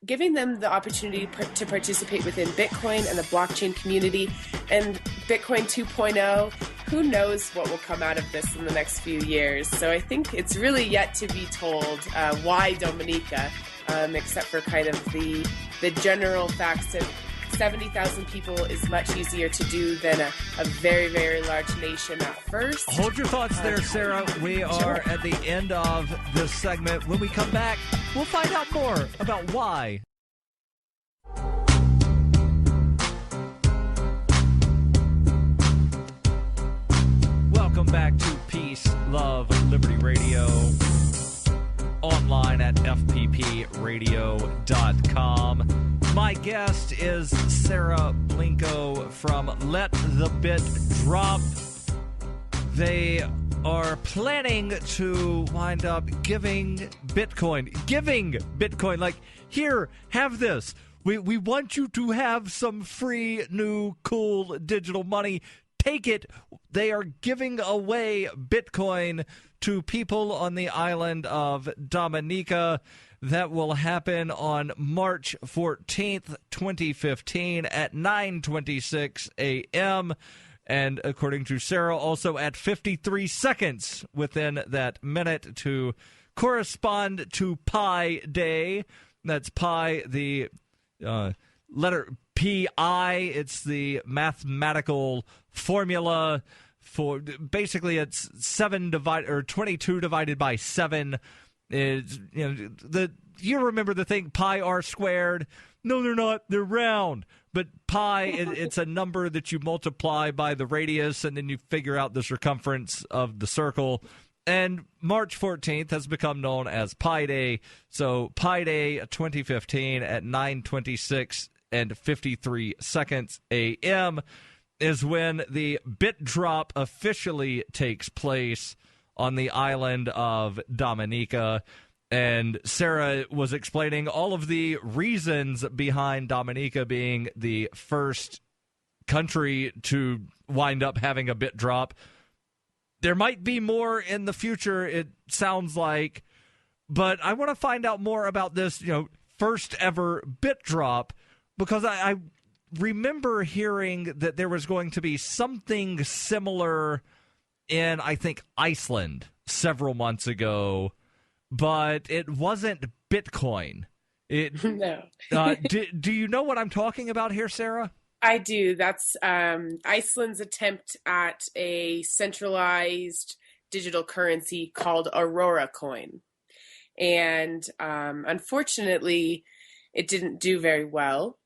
giving them the opportunity to participate within Bitcoin and the blockchain community and Bitcoin 2.0, who knows what will come out of this in the next few years. So I think it's really yet to be told why Dominica, except for kind of the general facts that 70,000 people is much easier to do than a very, very large nation at first. Hold your thoughts there, Sarah. We are at the end of this segment. When we come back, we'll find out more about why. Welcome back to Peace, Love, Liberty Radio. Online at fppradio.com. My guest is Sarah Blinko from Let the Bit Drop. They are planning to wind up giving Bitcoin. Like, here, have this. We want you to have some free, new, cool digital money. Take it. They are giving away Bitcoin to people on the island of Dominica. That will happen on March 14th, 2015 at 9:26 a.m. And according to Sarah, also at 53 seconds within that minute to correspond to Pi Day. That's Pi, the letter Pi. It's the mathematical formula for, basically it's 22 divided by 7. Is, you remember the thing pi r squared? No, they're not. They're round. But pi, it's a number that you multiply by the radius, and then you figure out the circumference of the circle. And March 14th has become known as Pi Day. So Pi Day 2015 at 9:26 and 53 seconds a.m. is when the bit drop officially takes place on the island of Dominica. And Sarah was explaining all of the reasons behind Dominica being the first country to wind up having a bit drop. There might be more in the future, it sounds like, but I want to find out more about this, first ever bit drop, because I remember hearing that there was going to be something similar in, I think, Iceland several months ago, but it wasn't Bitcoin. No. Do you know what I'm talking about here, Sarah? I do. That's Iceland's attempt at a centralized digital currency called Aurora Coin. And unfortunately, it didn't do very well.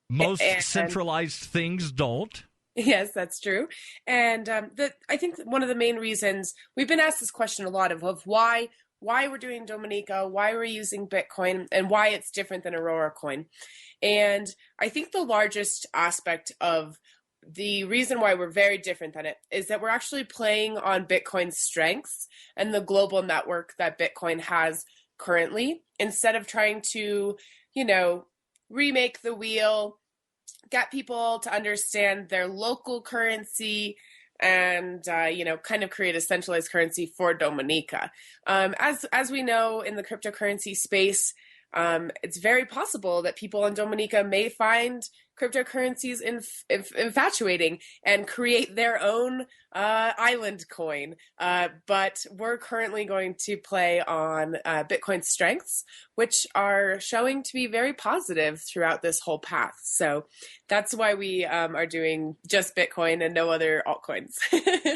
Most centralized things don't. Yes, that's true. And I think one of the main reasons, we've been asked this question a lot of why we're doing Dominica, why we're using Bitcoin, and why it's different than Aurora Coin. And I think the largest aspect of the reason why we're very different than it is that we're actually playing on Bitcoin's strengths and the global network that Bitcoin has currently, instead of trying to, remake the wheel, get people to understand their local currency, and kind of create a centralized currency for Dominica. As we know in the cryptocurrency space, it's very possible that people in Dominica may find cryptocurrencies infatuating and create their own island coin. But we're currently going to play on Bitcoin's strengths, which are showing to be very positive throughout this whole path. So that's why we are doing just Bitcoin and no other altcoins.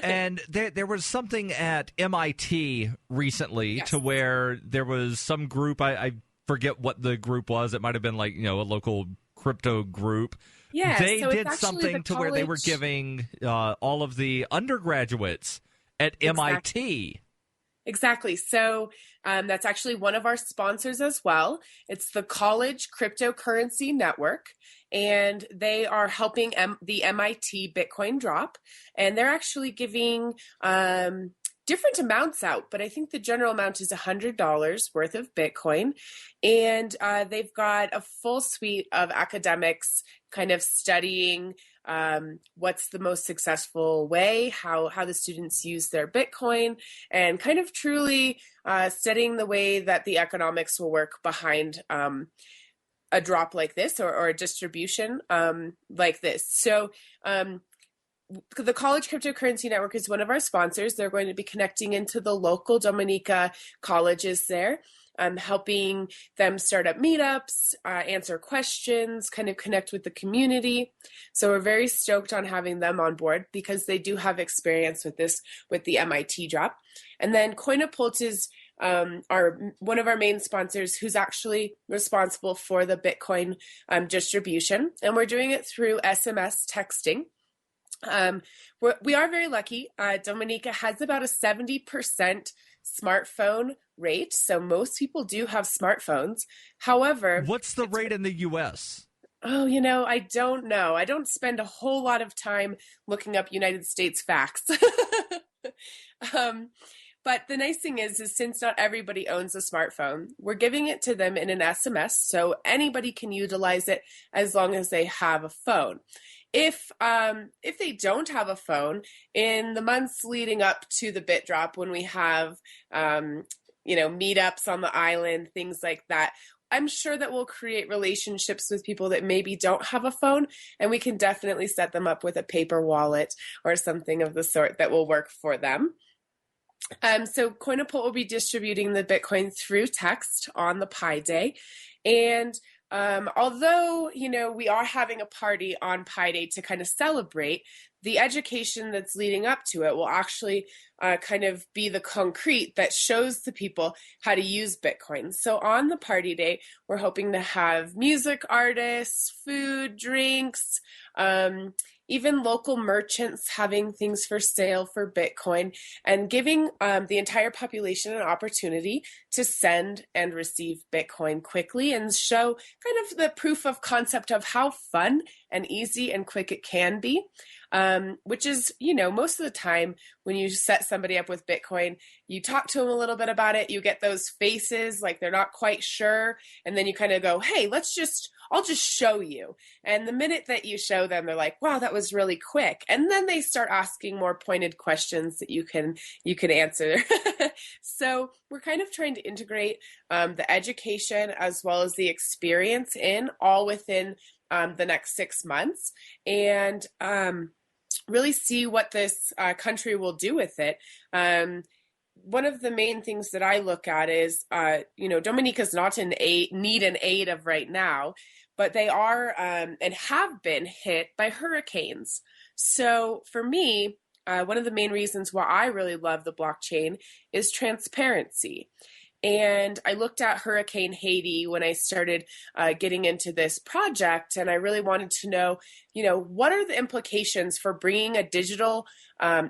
And there was something at MIT recently, yes, to where there was some group, I forget what the group was. It might have been like, a local crypto group. Yeah, they did something to where they were giving all of the undergraduates at MIT. Exactly. So that's actually one of our sponsors as well. It's the College Cryptocurrency Network, and they are helping the MIT Bitcoin drop. And they're actually giving different amounts out, but I think the general amount is $100 worth of Bitcoin. And they've got a full suite of academics kind of studying what's the most successful way, how the students use their Bitcoin, and kind of truly studying the way that the economics will work behind a drop like this or a distribution like this. So the College Cryptocurrency Network is one of our sponsors. They're going to be connecting into the local Dominica colleges there, helping them start up meetups, answer questions, kind of connect with the community. So we're very stoked on having them on board because they do have experience with this, with the MIT drop. And then Coinapult is one of our main sponsors, who's actually responsible for the Bitcoin distribution. And we're doing it through SMS texting. We are very lucky. Dominica has about a 70% smartphone rate. So most people do have smartphones. However, what's the rate in the U.S.? Oh, I don't know. I don't spend a whole lot of time looking up United States facts. But the nice thing is since not everybody owns a smartphone, we're giving it to them in an SMS, so anybody can utilize it as long as they have a phone. If they don't have a phone, in the months leading up to the bit drop, when we have meetups on the island, things like that, I'm sure that we'll create relationships with people that maybe don't have a phone, and we can definitely set them up with a paper wallet or something of the sort that will work for them. So Coinapult will be distributing the Bitcoin through text on the Pi Day. And although, we are having a party on Pi Day to kind of celebrate, the education that's leading up to it will actually kind of be the concrete that shows the people how to use Bitcoin. So on the party day, we're hoping to have music artists, food, drinks, even local merchants having things for sale for Bitcoin, and giving the entire population an opportunity to send and receive Bitcoin quickly and show kind of the proof of concept of how fun and easy and quick it can be. Which is, most of the time when you set somebody up with Bitcoin, you talk to them a little bit about it, you get those faces like they're not quite sure, and then you kind of go, hey, I'll just show you. And the minute that you show them, they're like, wow, that was really quick. And then they start asking more pointed questions that you can answer. So we're kind of trying to integrate the education as well as the experience all within the next 6 months, and really see what this country will do with it. One of the main things that I look at is, Dominica's not in need and aid of right now, but they are and have been hit by hurricanes. So for me, one of the main reasons why I really love the blockchain is transparency. And I looked at Hurricane Haiti when I started getting into this project, and I really wanted to know, what are the implications for bringing a digital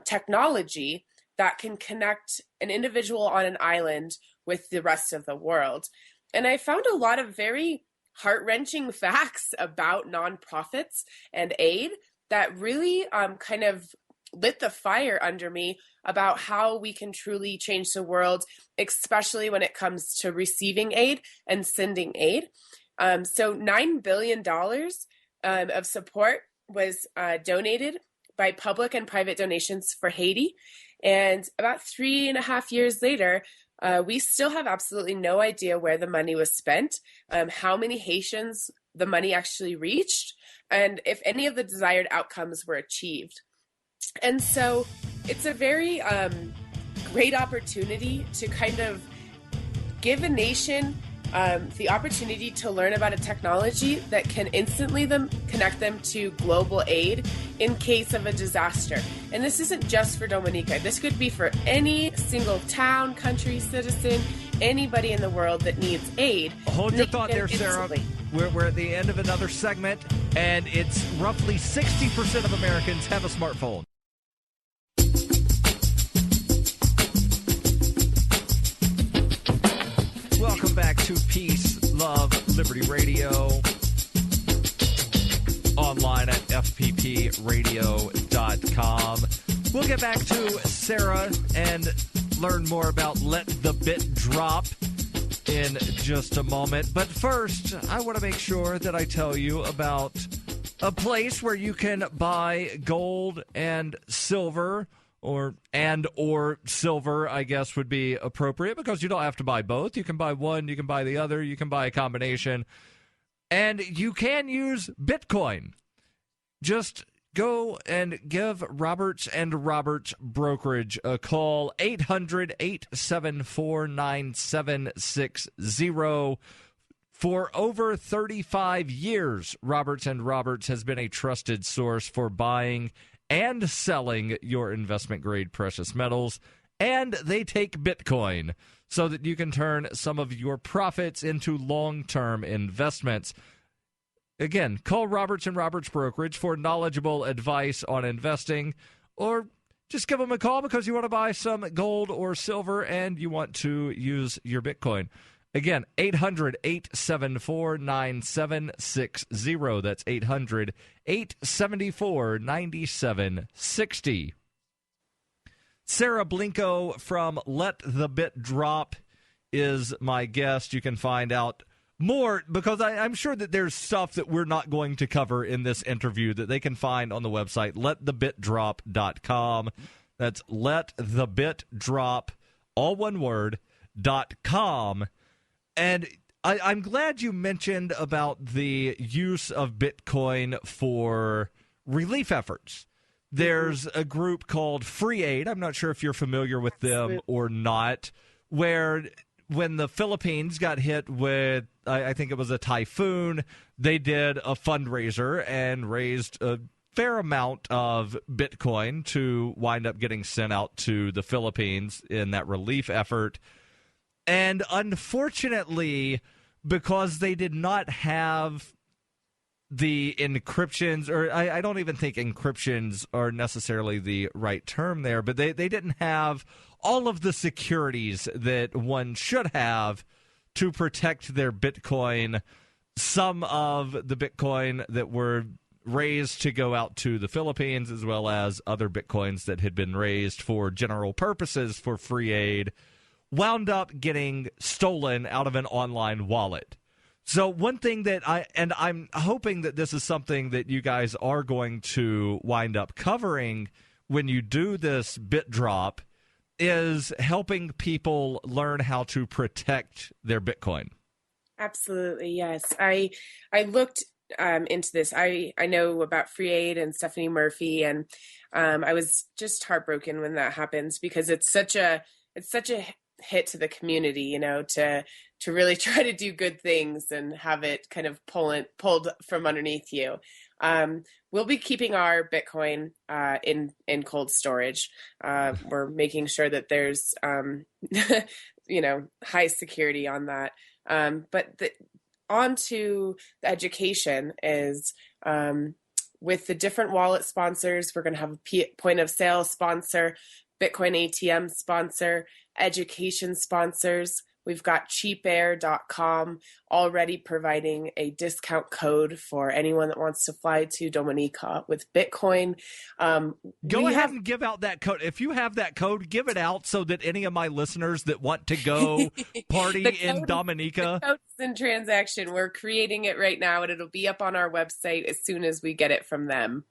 technology that can connect an individual on an island with the rest of the world. And I found a lot of very heart-wrenching facts about nonprofits and aid that really kind of lit the fire under me about how we can truly change the world, especially when it comes to receiving aid and sending aid. So $9 billion of support was donated by public and private donations for Haiti. And about 3.5 years later, we still have absolutely no idea where the money was spent, how many Haitians the money actually reached, and if any of the desired outcomes were achieved. And so it's a very great opportunity to kind of give a nation the opportunity to learn about a technology that can instantly connect them to global aid in case of a disaster. And this isn't just for Dominica. This could be for any single town, country, citizen, anybody in the world that needs aid. Hold your thought there, Sarah. We're at the end of another segment, and it's roughly 60% of Americans have a smartphone. Welcome back to Peace, Love, Liberty Radio, online at fppradio.com. We'll get back to Sarah and learn more about Let the Bit Drop in just a moment. But first, I want to make sure that I tell you about a place where you can buy gold and silver, or silver, I guess, would be appropriate, because you don't have to buy both. You can buy one, you can buy the other, you can buy a combination, and you can use Bitcoin. Just go and give Roberts and Roberts Brokerage a call, 800-874-9760. For over 35 years, Roberts and Roberts has been a trusted source for buying and selling your investment-grade precious metals, and they take Bitcoin so that you can turn some of your profits into long-term investments. Again, call Roberts and Roberts Brokerage for knowledgeable advice on investing, or just give them a call because you want to buy some gold or silver and you want to use your Bitcoin. Again, 800-874-9760. That's 800-874-9760. Sarah Blinko from Let the Bit Drop is my guest. You can find out more, because I'm sure that there's stuff that we're not going to cover in this interview that they can find on the website, letthebitdrop.com. That's letthebitdrop, all one word, .com. And I'm glad you mentioned about the use of Bitcoin for relief efforts. There's a group called Free Aid. I'm not sure if you're familiar with them or not, where when the Philippines got hit with, I think it was a typhoon, they did a fundraiser and raised a fair amount of Bitcoin to wind up getting sent out to the Philippines in that relief effort. And unfortunately, because they did not have the encryptions, or I don't even think encryptions are necessarily the right term there, but they didn't have all of the securities that one should have to protect their Bitcoin. Some of the Bitcoin that were raised to go out to the Philippines, as well as other Bitcoins that had been raised for general purposes for free aid, wound up getting stolen out of an online wallet. So one thing that I'm hoping that this is something that you guys are going to wind up covering when you do this bit drop, is helping people learn how to protect their Bitcoin. Absolutely, yes. I looked into this. I know about Free Aid and Stephanie Murphy, and I was just heartbroken when that happens, because it's such a hit to the community, you know, to really try to do good things and have it kind of pulled from underneath you. We'll be keeping our Bitcoin in cold storage. We're making sure that there's high security on that. But on to the education is with the different wallet sponsors. We're going to have a point of sale sponsor, Bitcoin ATM sponsor, education sponsors. We've got cheapair.com already providing a discount code for anyone that wants to fly to Dominica with Bitcoin. Go ahead and give out that code. If you have that code, give it out so that any of my listeners that want to go party in Dominica. The code's in transaction. We're creating it right now, and it'll be up on our website as soon as we get it from them.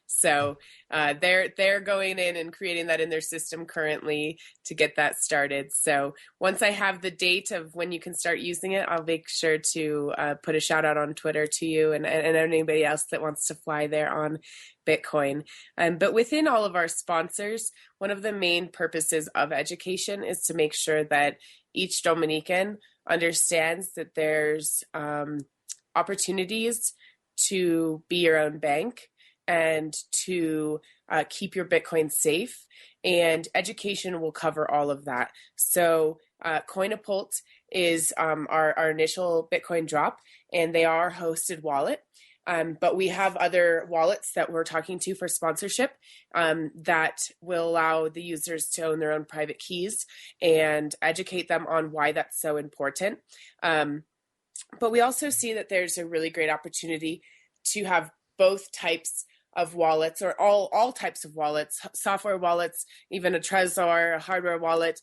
So they're going in and creating that in their system currently to get that started. So once I have the date of when you can start using it, I'll make sure to put a shout out on Twitter to you and anybody else that wants to fly there on Bitcoin. But within all of our sponsors, one of the main purposes of education is to make sure that each Dominican understands that there's opportunities to be your own bank and to keep your Bitcoin safe. And education will cover all of that. So Coinapult is our initial Bitcoin drop, and they are a hosted wallet. But we have other wallets that we're talking to for sponsorship that will allow the users to own their own private keys and educate them on why that's so important. But we also see that there's a really great opportunity to have both types of wallets, or all types of wallets, software wallets, even a Trezor, a hardware wallet,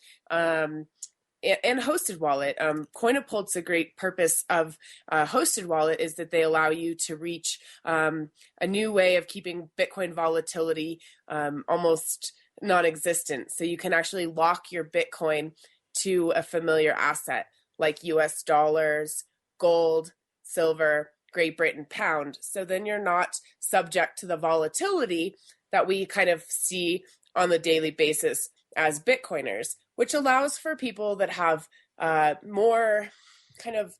and hosted wallet. Coinapult's a great purpose of hosted wallet is that they allow you to reach a new way of keeping Bitcoin volatility almost non-existent. So you can actually lock your Bitcoin to a familiar asset like US dollars, gold, silver, Great Britain pound. So then you're not subject to the volatility that we kind of see on the daily basis as Bitcoiners, which allows for people that have more kind of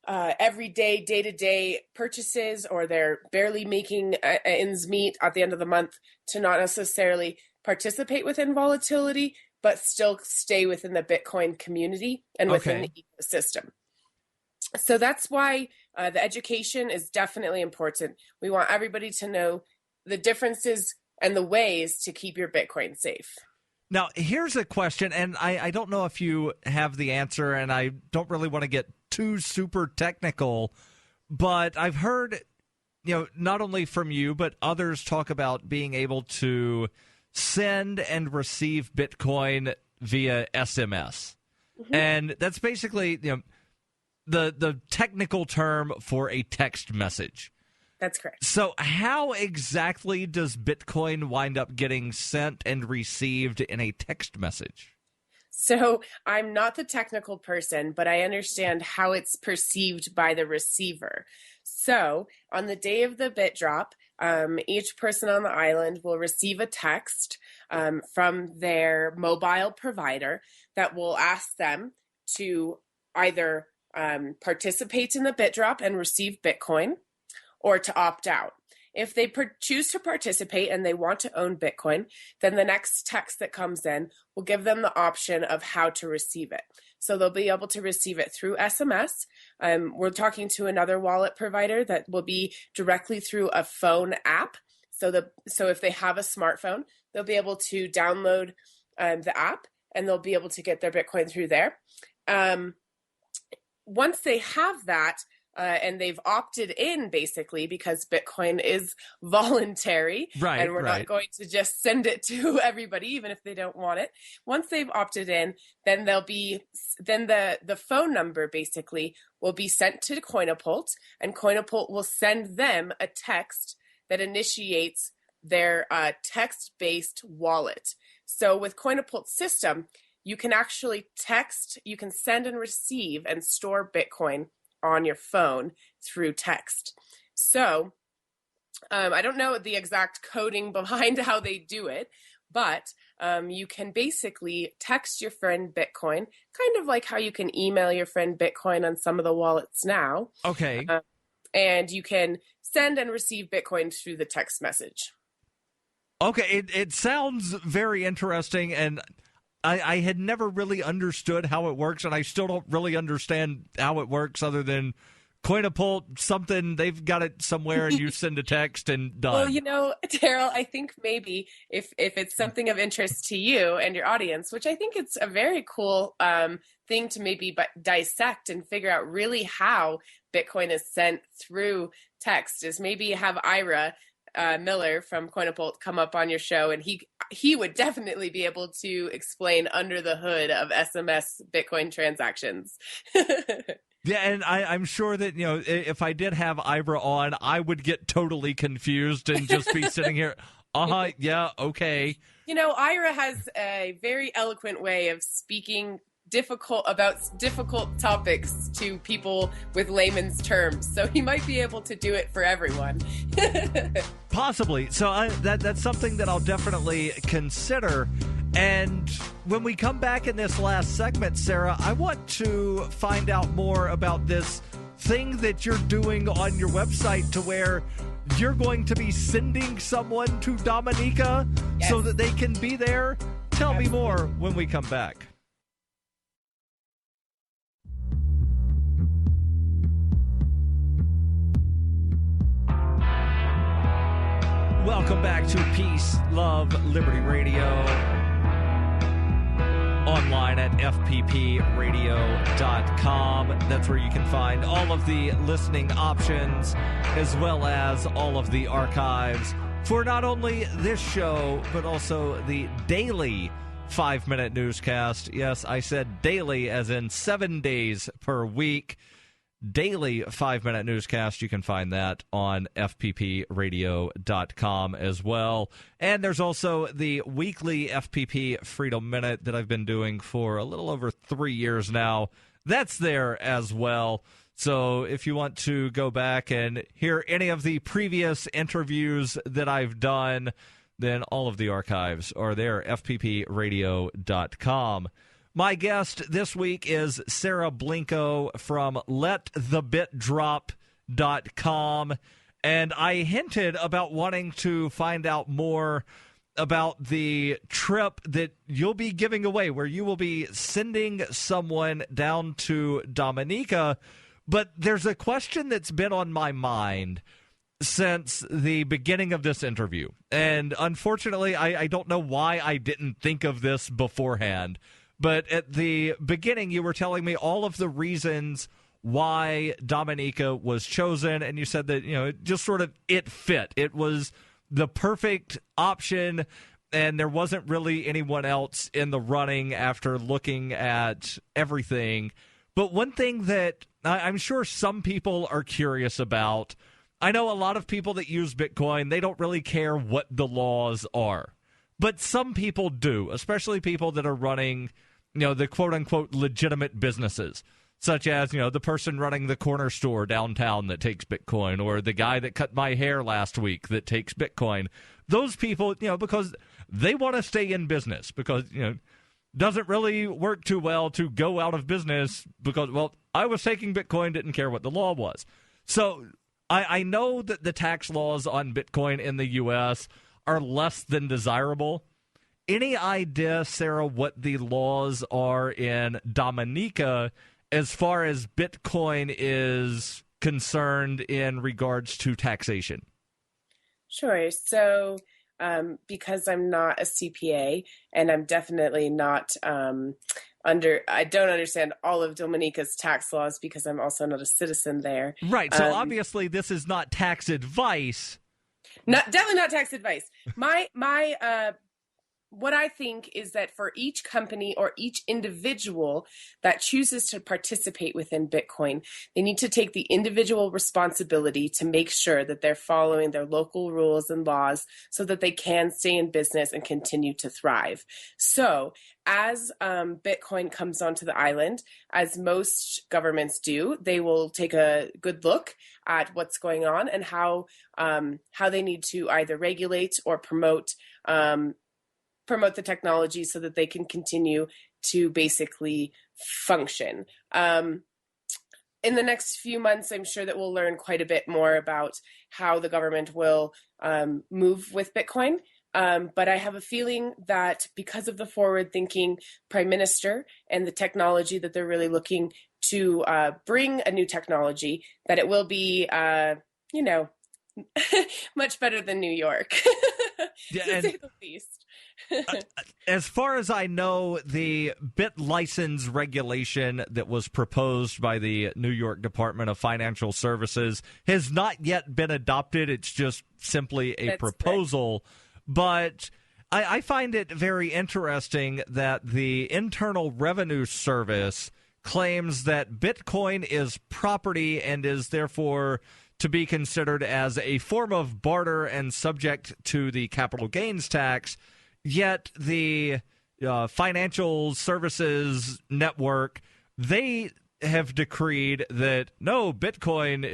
everyday, day-to-day purchases, or they're barely making ends meet at the end of the month, to not necessarily participate within volatility, but still stay within the Bitcoin community and within the ecosystem. So that's why the education is definitely important. We want everybody to know the differences and the ways to keep your Bitcoin safe. Now, here's a question, and I don't know if you have the answer, and I don't really want to get too super technical, but I've heard, not only from you, but others talk about being able to send and receive Bitcoin via SMS. Mm-hmm. And that's basically, the technical term for a text message. That's correct. So how exactly does Bitcoin wind up getting sent and received in a text message? So I'm not the technical person, but I understand how it's perceived by the receiver. So on the day of the bit drop, each person on the island will receive a text from their mobile provider that will ask them to either participate in the bit drop and receive Bitcoin, or to opt out. If they choose to participate and they want to own Bitcoin, then the next text that comes in will give them the option of how to receive it. So they'll be able to receive it through SMS. We're talking to another wallet provider that will be directly through a phone app. So if they have a smartphone, they'll be able to download the app, and they'll be able to get their Bitcoin through there. Once they have that, and they've opted in, basically, because Bitcoin is voluntary, right, and we're not going to just send it to everybody, even if they don't want it. Once they've opted in, then the phone number basically will be sent to Coinapult, and Coinapult will send them a text that initiates their text-based wallet. So with Coinapult's system, you can actually you can send and receive and store Bitcoin on your phone through text. So I don't know the exact coding behind how they do it, but you can basically text your friend Bitcoin, kind of like how you can email your friend Bitcoin on some of the wallets now. Okay. And you can send and receive Bitcoin through the text message. Okay, it sounds very interesting, and I had never really understood how it works, and I still don't really understand how it works other than Coinapult, something, they've got it somewhere, and you send a text and done. Well, Darryl, I think maybe if it's something of interest to you and your audience, which I think it's a very cool thing to maybe dissect and figure out really how Bitcoin is sent through text, is maybe have Ira Miller from Coinapult come up on your show, and he would definitely be able to explain under the hood of SMS Bitcoin transactions. Yeah, and I'm sure that, if I did have Ira on, I would get totally confused and just be sitting here, yeah, okay. Ira has a very eloquent way of speaking difficult topics to people with layman's terms, so he might be able to do it for everyone. Possibly. So that's something that I'll definitely consider. And when we come back in this last segment, Sarah, I want to find out more about this thing that you're doing on your website, to where you're going to be sending someone to Dominica. Yes, so that they can be there. Tell me more when we come back. Welcome back to Peace, Love, Liberty Radio. Online at fppradio.com. That's where you can find all of the listening options, as well as all of the archives for not only this show, but also the daily 5-minute newscast. Yes, I said daily as in 7 days per week. Daily 5-minute newscast. You can find that on fppradio.com as well. And there's also the weekly FPP Freedom Minute that I've been doing for a little over 3 years now. That's there as well. So if you want to go back and hear any of the previous interviews that I've done, then all of the archives are there, fppradio.com. My guest this week is Sarah Blinko from letthebitdrop.com, and I hinted about wanting to find out more about the trip that you'll be giving away, where you will be sending someone down to Dominica, but there's a question that's been on my mind since the beginning of this interview, and unfortunately, I don't know why I didn't think of this beforehand. But at the beginning, you were telling me all of the reasons why Dominica was chosen, and you said that, it just sort of, it fit. It was the perfect option, and there wasn't really anyone else in the running after looking at everything. But one thing that I'm sure some people are curious about, I know a lot of people that use Bitcoin, they don't really care what the laws are. But some people do, especially people that are running the quote-unquote legitimate businesses, such as, the person running the corner store downtown that takes Bitcoin, or the guy that cut my hair last week that takes Bitcoin. Those people, because they want to stay in business, because, doesn't really work too well to go out of business because, I was taking Bitcoin, didn't care what the law was. So I know that the tax laws on Bitcoin in the U.S. are less than desirable. Any idea, Sarah, what the laws are in Dominica as far as Bitcoin is concerned in regards to taxation? Sure. So because I'm not a CPA and I'm definitely not I don't understand all of Dominica's tax laws because I'm also not a citizen there. Right. So obviously this is not tax advice. Definitely not tax advice. My what I think is that for each company or each individual that chooses to participate within Bitcoin, they need to take the individual responsibility to make sure that they're following their local rules and laws so that they can stay in business and continue to thrive. So as Bitcoin comes onto the island, as most governments do, they will take a good look at what's going on and how they need to either regulate or promote the technology so that they can continue to basically function. In the next few months, I'm sure that we'll learn quite a bit more about how the government will move with Bitcoin. But I have a feeling that because of the forward-thinking prime minister and the technology that they're really looking to bring a new technology, that it will be, much better than New York, to say the least. As far as I know, the bit license regulation that was proposed by the New York Department of Financial Services has not yet been adopted. It's just simply a proposal. Correct. But I find it very interesting that the Internal Revenue Service claims that Bitcoin is property and is therefore to be considered as a form of barter and subject to the capital gains tax. Yet the Financial Services Network, they have decreed that, no, Bitcoin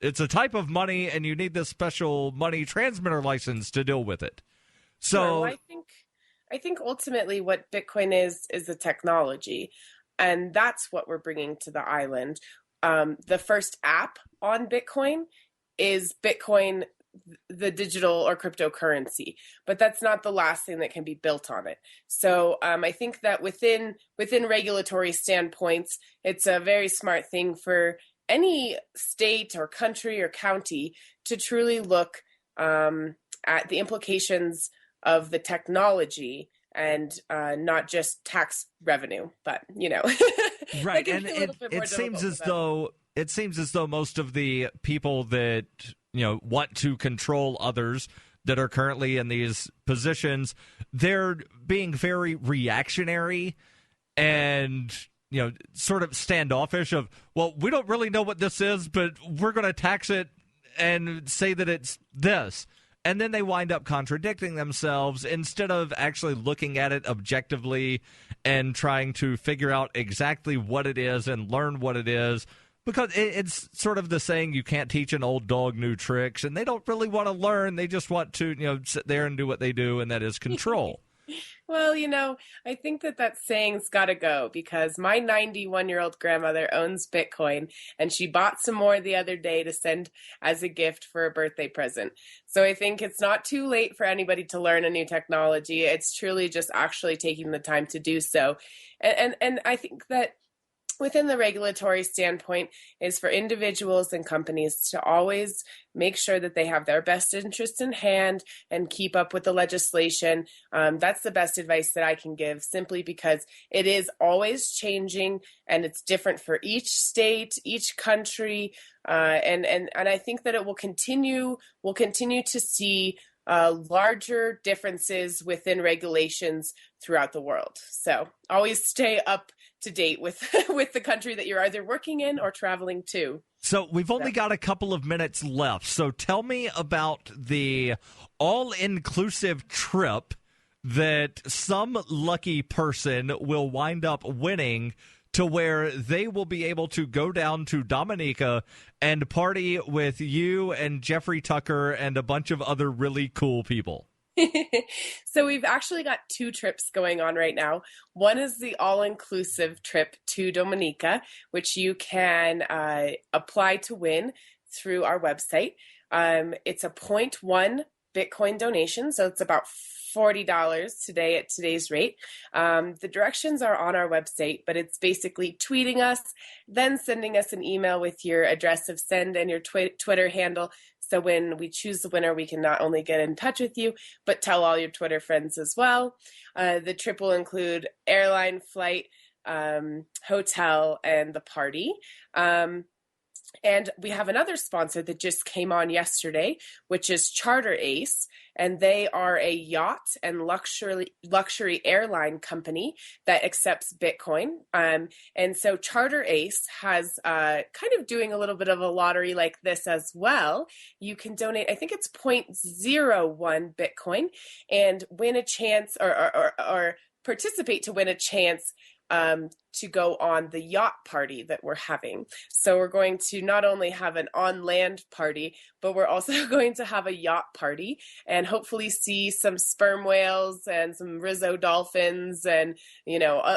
it's a type of money and you need this special money transmitter license to deal with it. So I think ultimately what Bitcoin is a technology, and that's what we're bringing to the island. The first app on Bitcoin is Bitcoin, the digital or cryptocurrency, but that's not the last thing that can be built on it. So I think that within regulatory standpoints, it's a very smart thing for any state or country or county to truly look at the implications of the technology and not just tax revenue, but right. And it seems as though most of the people that want to control others, that are currently in these positions, they're being very reactionary and, sort of standoffish of, well, we don't really know what this is, but we're going to tax it and say that it's this. And then they wind up contradicting themselves instead of actually looking at it objectively and trying to figure out exactly what it is and learn what it is. Because it's sort of the saying, you can't teach an old dog new tricks, and they don't really want to learn. They just want to, sit there and do what they do, and that is control. Well, I think that saying's got to go, because my 91-year-old grandmother owns Bitcoin, and she bought some more the other day to send as a gift for a birthday present. So I think it's not too late for anybody to learn a new technology. It's truly just actually taking the time to do so. And I think that within the regulatory standpoint is for individuals and companies to always make sure that they have their best interests in hand and keep up with the legislation. That's the best advice that I can give, simply because it is always changing and it's different for each state, each country. And I think that it will continue to see larger differences within regulations throughout the world. So always stay up to date with with the country that you're either working in or traveling to. So we've only got a couple of minutes left. So tell me about the all-inclusive trip that some lucky person will wind up winning, to where they will be able to go down to Dominica and party with you and Jeffrey Tucker and a bunch of other really cool people. So we've actually got 2 trips going on right now. One is the all-inclusive trip to Dominica, which you can apply to win through our website. It's a 0.1 Bitcoin donation, so it's about $40 today at today's rate. The directions are on our website, but it's basically tweeting us, then sending us an email with your address of send and your Twitter handle. So when we choose the winner, we can not only get in touch with you, but tell all your Twitter friends as well. The trip will include airline, flight, hotel, and the party. And we have another sponsor that just came on yesterday, which is Charter Ace, and they are a yacht and luxury airline company that accepts Bitcoin. And so Charter Ace has kind of doing a little bit of a lottery like this as well. You can donate, I think it's 0.01 Bitcoin, and win a chance or participate to win a chance to go on the yacht party that we're having. So we're going to not only have an on-land party, but we're also going to have a yacht party and hopefully see some sperm whales and some Rizzo dolphins and,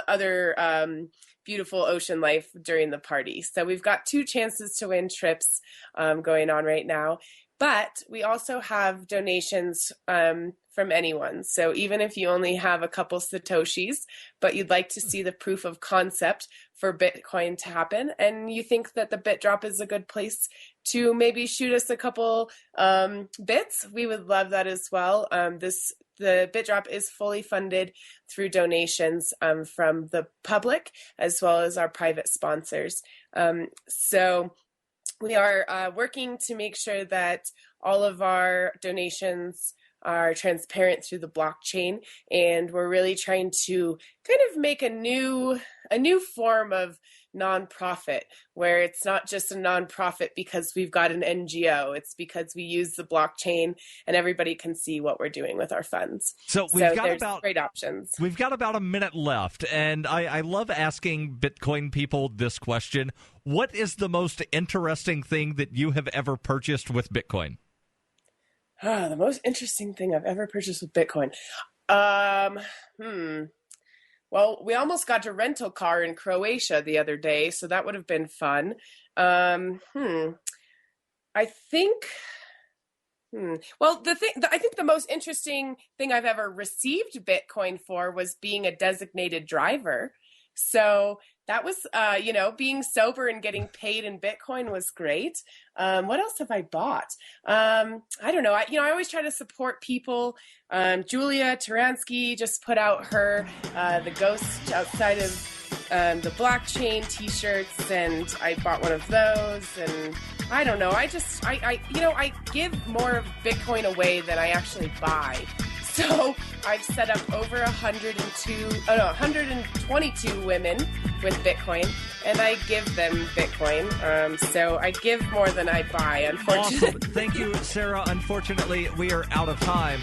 other beautiful ocean life during the party. So we've got 2 chances to win trips going on right now. But we also have donations from anyone. So even if you only have a couple Satoshis, but you'd like to see the proof of concept for Bitcoin to happen, and you think that the bit drop is a good place to maybe shoot us a couple bits, we would love that as well. The bit drop is fully funded through donations from the public as well as our private sponsors. So we are working to make sure that all of our donations are transparent through the blockchain, and we're really trying to kind of make a new form of nonprofit, where it's not just a nonprofit because we've got an NGO. It's because we use the blockchain and everybody can see what we're doing with our funds. So there's great options. We've got about a minute left, and I love asking Bitcoin people this question. What is the most interesting thing that you have ever purchased with Bitcoin? The most interesting thing I've ever purchased with Bitcoin. Well, we almost got a rental car in Croatia the other day, so that would have been fun. I think. Well, I think the most interesting thing I've ever received Bitcoin for was being a designated driver. So that was, being sober and getting paid in Bitcoin was great. What else have I bought? I don't know. I always try to support people. Julia Taransky just put out her The Ghost Outside of the Blockchain t-shirts, and I bought one of those. And I don't know. I give more Bitcoin away than I actually buy. So I've set up over 122 women with Bitcoin, and I give them Bitcoin. So I give more than I buy, unfortunately. Awesome. Thank you, Sarah. Unfortunately, we are out of time.